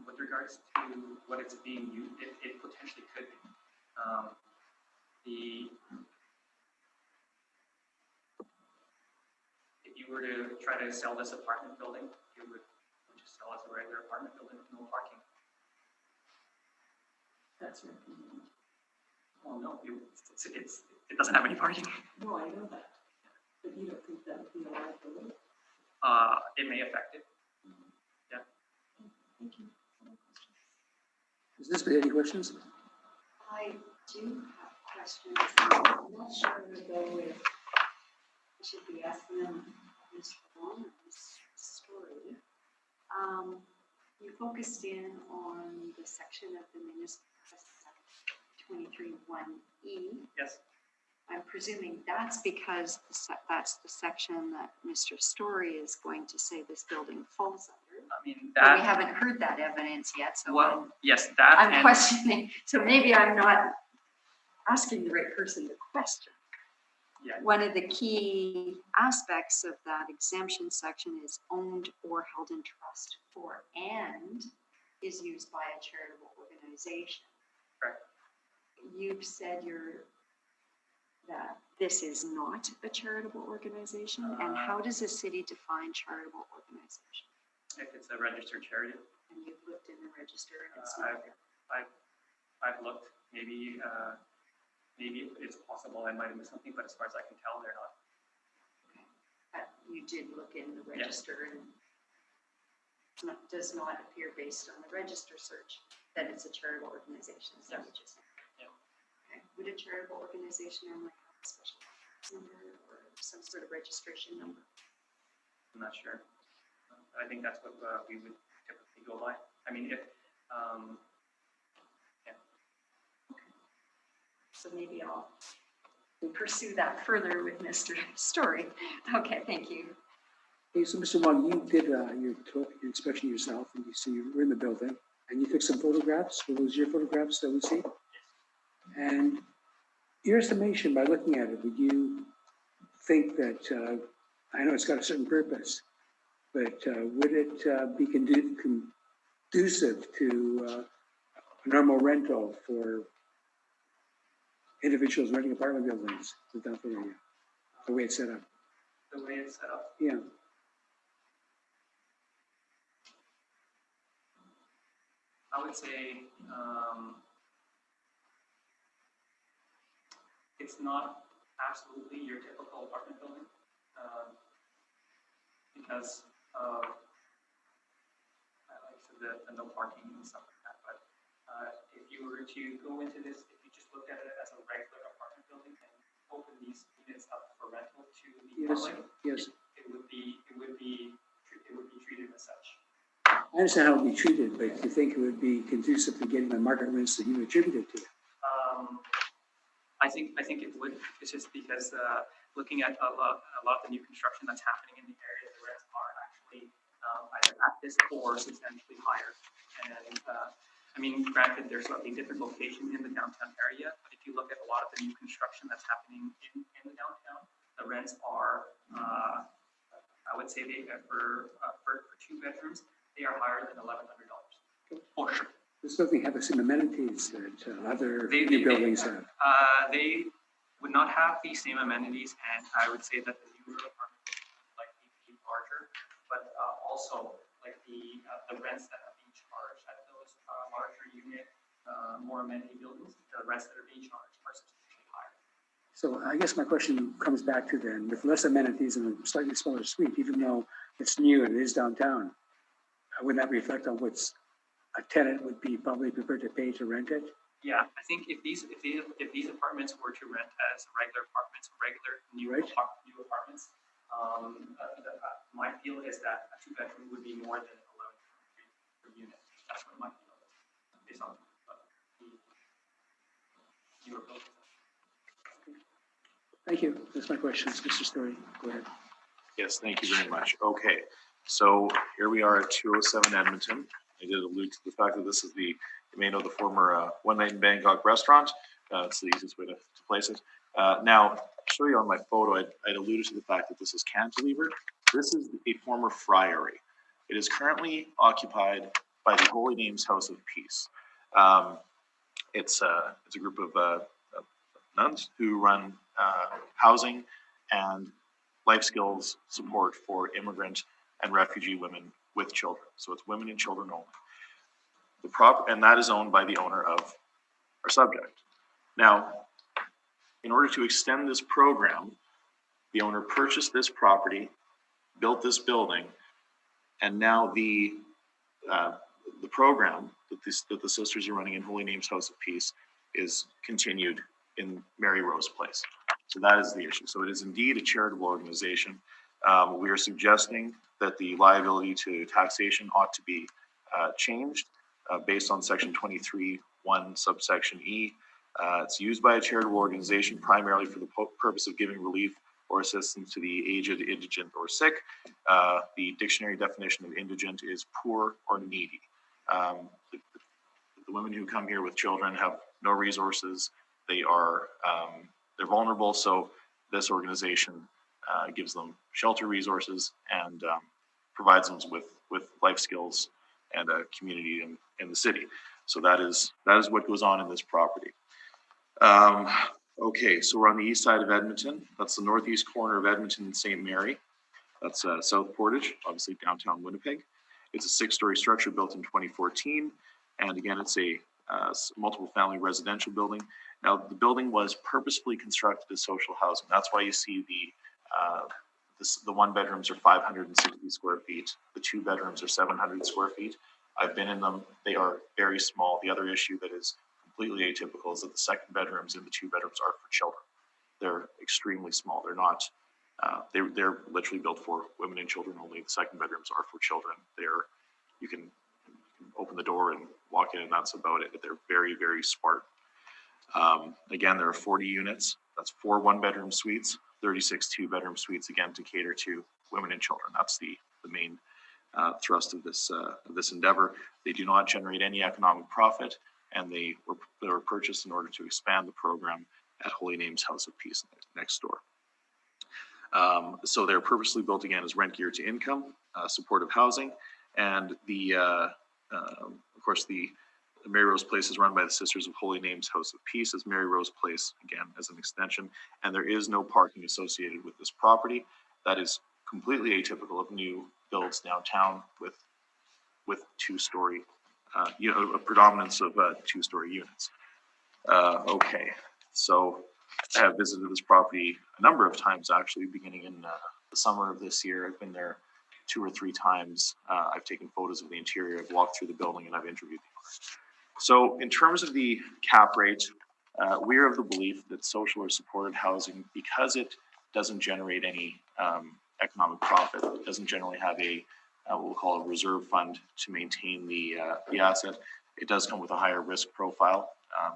With regards to what it's being used, it potentially could be. If you were to try to sell this apartment building, it would just sell as a regular apartment building with no parking. That's your opinion. Well, no, it doesn't have any parking. No, I know that. But you don't think that would be a liability? It may affect it. Yeah. Thank you. Any questions? Is this any questions? I do have questions. I'm not sure though if I should be asking them Mr. Wong or this story. You focused in on the section of the municipal 23(1)E. Yes. I'm presuming that's because that's the section that Mr. Story is going to say this building falls under. I mean, But we that, haven't heard that evidence yet, so well, yes, that I'm and, questioning. So maybe I'm not asking the right person to question. yeah, One of the key aspects of that exemption section is owned or held in trust for and is used by a charitable organization. correct. You've said that this is not a charitable organization, and how does the city define charitable organization? If it's a registered charity, And you've looked in the register and it's not there. I've looked, maybe it's possible I might have missed something, but as far as I can tell, they're not. But you did look in the Yes. register and does not appear based on the register search that it's a charitable organization. Is that what you're saying? Yeah. Okay. Would a charitable organization normally have a special number or some sort of registration number? I'm not sure. I think that's what we would typically go by. I mean, if, yeah. So maybe I'll pursue that further with Mr. Story. Okay, thank you. Hey, so Mr. Wong, you did your inspection yourself, and you see you were in the building, and you took some photographs. Were those your photographs that we see? And your estimation, by looking at it, would you think that, I know it's got a certain purpose, but would it be conducive to a normal rental for individuals renting apartment buildings in the downtown area, the way it's set up? The way it's set up, Yeah. I would say, it's not absolutely your typical apartment building, because of, like I said, the no parking and stuff like that, but, if you were to go into this, if you just looked at it as a regular apartment building and open these units up for rental to the Yes, public, yes. it would be treated as such. I understand how it would be treated, but do you think it would be conducive to getting the market rents that you attributed to it? I think it would. It's just because looking at a lot of the new construction that's happening in the area, the rents are actually either at this or substantially higher. And I mean, granted, there's a different location in the downtown area, but if you look at a lot of the new construction that's happening in the downtown, the rents are, I would say they for 2 bedrooms, they are higher than $1,100 for sure. This doesn't have the same amenities that other They buildings have. They would not have the same amenities, and I would say that the newer apartments would likely be larger, but also like the rents that are being charged at those larger unit, more amenity buildings, the rents that are being charged are substantially higher. So I guess my question comes back to then, with less amenities and a slightly smaller suite, even though it's new and it is downtown, wouldn't that reflect on what's a tenant would be probably prepared to pay to rent it? Yeah, I think if these apartments were to rent as regular apartments, regular new apartments, my feel is that a 2-bedroom would be more than 11 per unit. That's what my feel is, based on the newer buildings. Thank you. That's my questions. Mr. Story, go ahead. Yes, thank you very much. Okay, so here we are at 207 Edmonton. I did allude to the fact that this is you may know the former One Night in Bangkok restaurant. It's the easiest way to place it. Now, I'll show you on my photo, I'd alluded to the fact that this is cantilevered. This is a former friary. It is currently occupied by the Holy Names House of Peace. It's a group of nuns who run housing and life skills support for immigrant and refugee women with children. So it's women and children only. And that is owned by the owner of our subject. Now, in order to extend this program, the owner purchased this property, built this building, and now the program that the sisters are running in Holy Names House of Peace is continued in Mary Rose Place. So that is the issue. So it is indeed a charitable organization. We are suggesting that the liability to taxation ought to be changed based on section 23(1) subsection E. It's used by a charitable organization primarily for the purpose of giving relief or assistance to the aged, indigent, or sick. The dictionary definition of indigent is poor or needy. The women who come here with children have no resources. They're vulnerable, so this organization gives them shelter resources and provides them with life skills and a community in the city. So that is what goes on in this property. Okay, so we're on the east side of Edmonton. That's the northeast corner of Edmonton and St. Mary. That's South Portage, obviously downtown Winnipeg. It's a 6-story structure built in 2014. And again, it's a multiple family residential building. Now, the building was purposefully constructed as social housing. That's why you see the 1-bedrooms are 560 square feet. The 2 bedrooms are 700 square feet. I've been in them. They are very small. The other issue that is completely atypical is that the 2nd bedrooms and the 2 bedrooms are for children. They're extremely small. They're not, they're literally built for women and children only. The 2nd bedrooms are for children. You can open the door and walk in and that's about it. But they're very, very Spartan. Again, there are 40 units. That's 4 1-bedroom suites, 36 2-bedroom suites, again, to cater to women and children. That's the main thrust of this endeavor. They do not generate any economic profit, and they were purchased in order to expand the program at Holy Names House of Peace next door. So they're purposely built again as rent geared to income, supportive housing, and of course the Mary Rose Place is run by the Sisters of Holy Names House of Peace as Mary Rose Place, again, as an extension. And there is no parking associated with this property. That is completely atypical of new builds downtown with 2-story, a predominance of 2-story units. Okay, so I have visited this property a number of times, actually, beginning in the summer of this year. I've been there 2 or 3 times. I've taken photos of the interior, I've walked through the building, and I've interviewed the owner. So in terms of the cap rate, we're of the belief that social or supported housing, because it doesn't generate any economic profit, doesn't generally have a what we'll call a reserve fund to maintain the asset. It does come with a higher risk profile,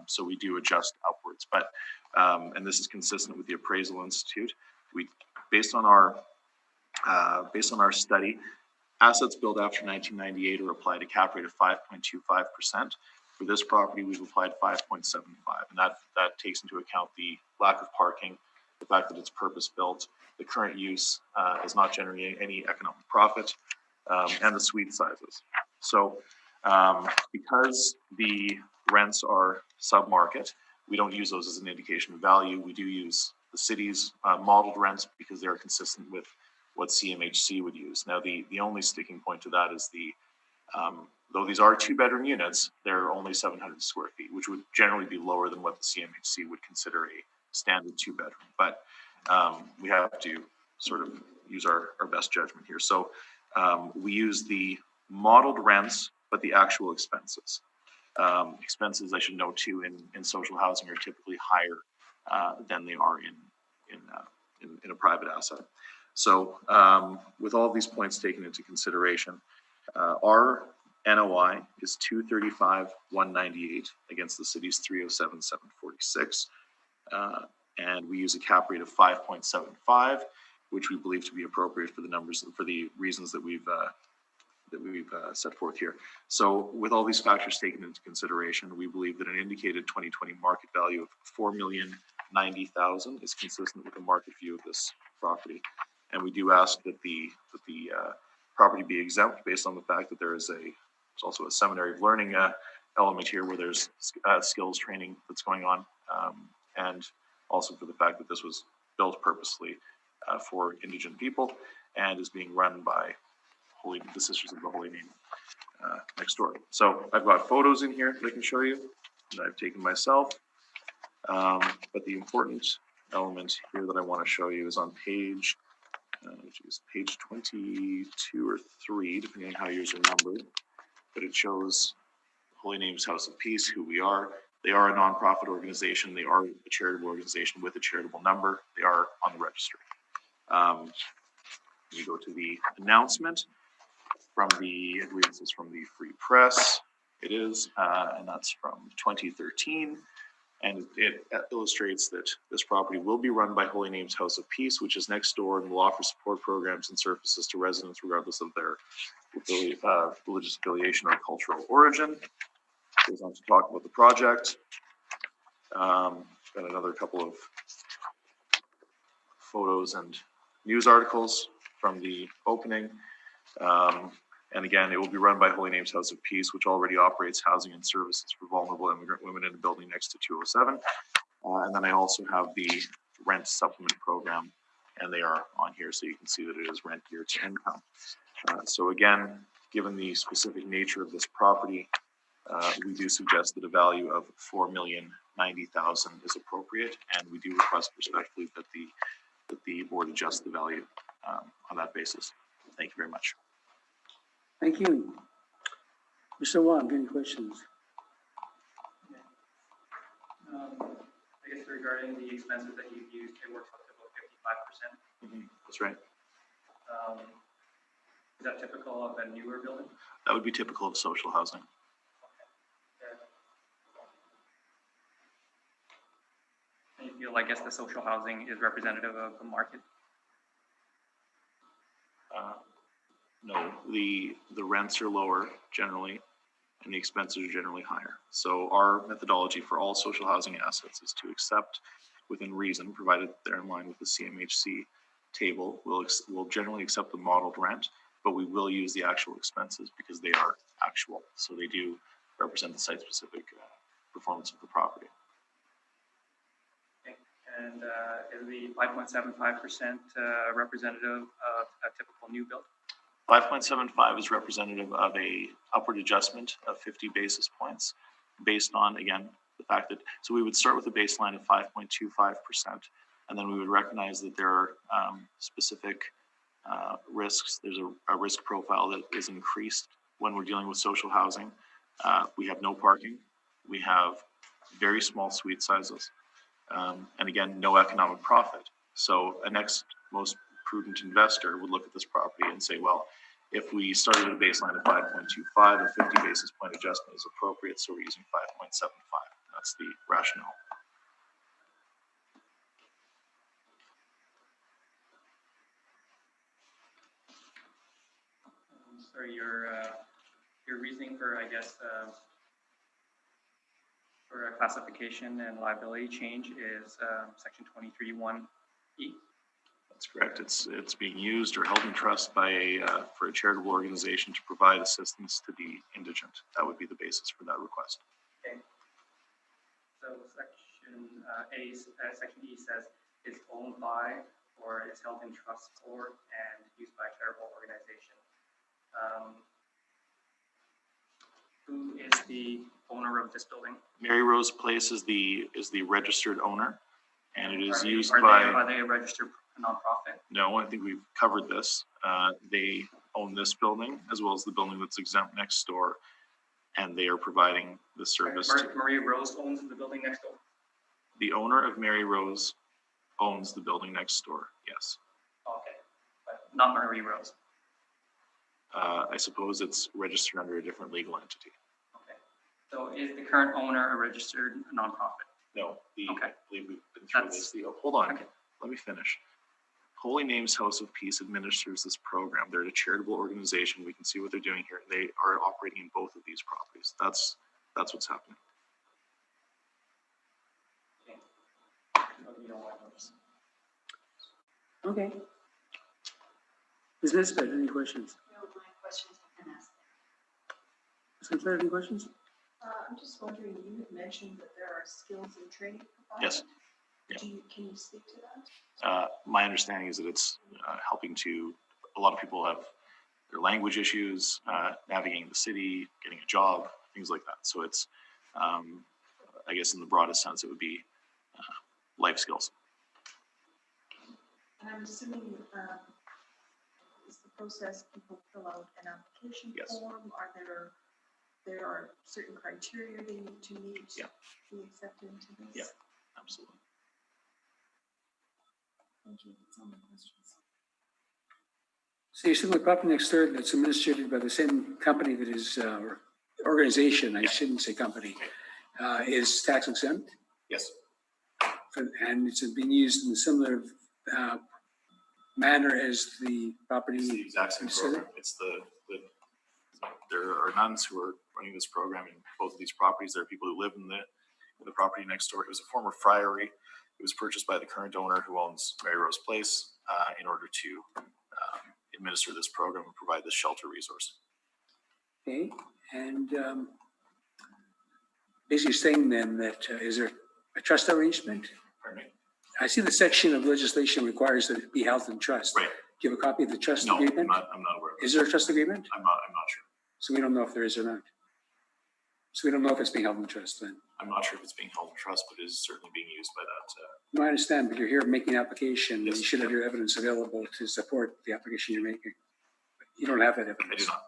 so we do adjust upwards. But and this is consistent with the Appraisal Institute. We, based on our study, assets built after 1998 are applied a cap rate of 5.25%. For this property, we've applied 5.75, and that takes into account the lack of parking, the fact that it's purpose-built, the current use is not generating any economic profit, and the suite sizes. So because the rents are sub-market, we don't use those as an indication of value. We do use the city's modeled rents because they're consistent with what CMHC would use. Now, the only sticking point to that is though these are 2-bedroom units, they're only 700 square feet, which would generally be lower than what the CMHC would consider a standard 2-bedroom. But we have to sort of use our best judgment here. So we use the modeled rents, but the actual expenses. Expenses, I should note too, in social housing are typically higher than they are in a private asset. So with all these points taken into consideration, our NOI is 235,198 against the city's 307,746, and we use a cap rate of 5.75, which we believe to be appropriate for the numbers for the reasons that we've set forth here. So with all these factors taken into consideration, we believe that an indicated 2020 market value of $4,090,000 is consistent with the market view of this property. And we do ask that the property be exempt based on the fact that there's also a seminary of learning element here where there's skills training that's going on, and also for the fact that this was built purposely for indigent people and is being run by the Sisters of the Holy Name next door. So I've got photos in here that I can show you that I've taken myself, but the important element here that I want to show you is on page 22 or 3, depending on how yours are numbered, but it shows Holy Name's House of Peace, who we are. They are a nonprofit organization. They are a charitable organization with a charitable number. They are on the registry. You go to the announcement from I believe this is from the Free Press. It is, and that's from 2013. And it illustrates that this property will be run by Holy Name's House of Peace, which is next door and will offer support programs and services to residents regardless of their religious affiliation or cultural origin. Goes on to talk about the project. Got another couple of photos and news articles from the opening. And again, it will be run by Holy Name's House of Peace, which already operates housing and services for vulnerable immigrant women in a building next to 207. And then I also have the rent supplement program, and they are on here, so you can see that it is rent geared to income. So again, given the specific nature of this property, we do suggest that a value of $4,090,000 is appropriate, and we do request respectfully that the board adjust the value on that basis. Thank you very much. Thank you. Mr. Wong, any questions? I guess regarding the expenses that you've used, it works up to about 55%. That's right. Is that typical of a newer building? That would be typical of social housing. And you feel, I guess, the social housing is representative of the market? No, the rents are lower generally, and the expenses are generally higher. So our methodology for all social housing assets is to accept within reason, provided they're in line with the CMHC table. We'll generally accept the modeled rent, but we will use the actual expenses because they are actual. So they do represent the site-specific performance of the property. Okay. And is the 5.75% representative of a typical new build? 5.75 is representative of a upward adjustment of 50 basis points based on, again, the fact that, so we would start with a baseline of 5.25%, and then we would recognize that there are specific risks. There's a risk profile that is increased when we're dealing with social housing. We have no parking. We have very small suite sizes. And again, no economic profit. So a next most prudent investor would look at this property and say, well, If we started at a baseline of 5.25, a 50 basis point adjustment is appropriate, so we're using 5.75. That's the rationale. So your reasoning for, I guess, for a classification and liability change is section 23(1)(e). That's correct. It's being used or held in trust by for a charitable organization to provide assistance to the indigent. That would be the basis for that request. Okay. So section E says is owned by or is held in trust for and used by a charitable organization. Who is the owner of this building? Mary Rose Place is the registered owner, and it is used Are by. they a registered nonprofit? No, I think we've covered this. They own this building as well as the building that's exempt next door, and they are providing the service. Marie Rose owns the building next door. The owner of Mary Rose owns the building next door. Yes. Okay, but not Marie Rose. I suppose it's registered under a different legal entity. Okay. So is the current owner a registered nonprofit? No, Okay. I believe we've been through this. Hold on, Okay. let me finish. Holy Names House of Peace administers this program. They're a charitable organization. We can see what they're doing here. They are operating in both of these properties. That's what's happening. Okay. So you don't want those. Okay. Ms. Nisbet, any questions? No, my questions have been asked. Ms. Claire, any questions? I'm just wondering, you had mentioned that there are skills and training provided. Yes. Yeah. Can you speak to that? My understanding is that it's helping to, a lot of people have their language issues, navigating the city, getting a job, things like that. So it's, I guess in the broadest sense, it would be life skills. And I'm assuming, is the process people fill out an application Yes. form? Are there are certain criteria they need to meet Yeah. to be accepted into this? Yeah. Absolutely. Thank you. That's all my questions. So you're saying the property next door that's administered by the same company that is, or organization, I shouldn't say company, is tax exempt? Yes. And it's being used in a similar manner as the property? It's the exact same considered? program. It's there are nuns who are running this program in both of these properties. There are people who live in the property next door. It was a former friary. It was purchased by the current owner who owns Mary Rose Place in order to administer this program and provide this shelter resource. Okay, and basically saying then that, is there a trust arrangement? Pardon me? I see the section of legislation requires that it be held in trust. Right. Do you have a copy of the trust No, agreement? I'm not aware of it. Is there a trust agreement? I'm not sure. So we don't know if there is or not. So we don't know if it's being held in trust then. I'm not sure if it's being held in trust, but it is certainly being used by that. No, I understand, but you're here making an application. Yes. You should have your evidence available to support the application you're making. You don't have that I evidence. do not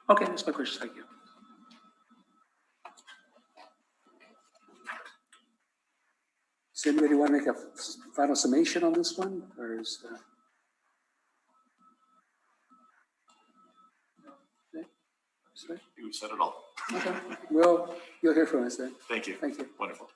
know. Okay, that's my question. Thank you. Does anybody want to make a final summation on this one, or is? You said it all. Okay, well, you'll hear from us then. Thank you. Thank you. Wonderful.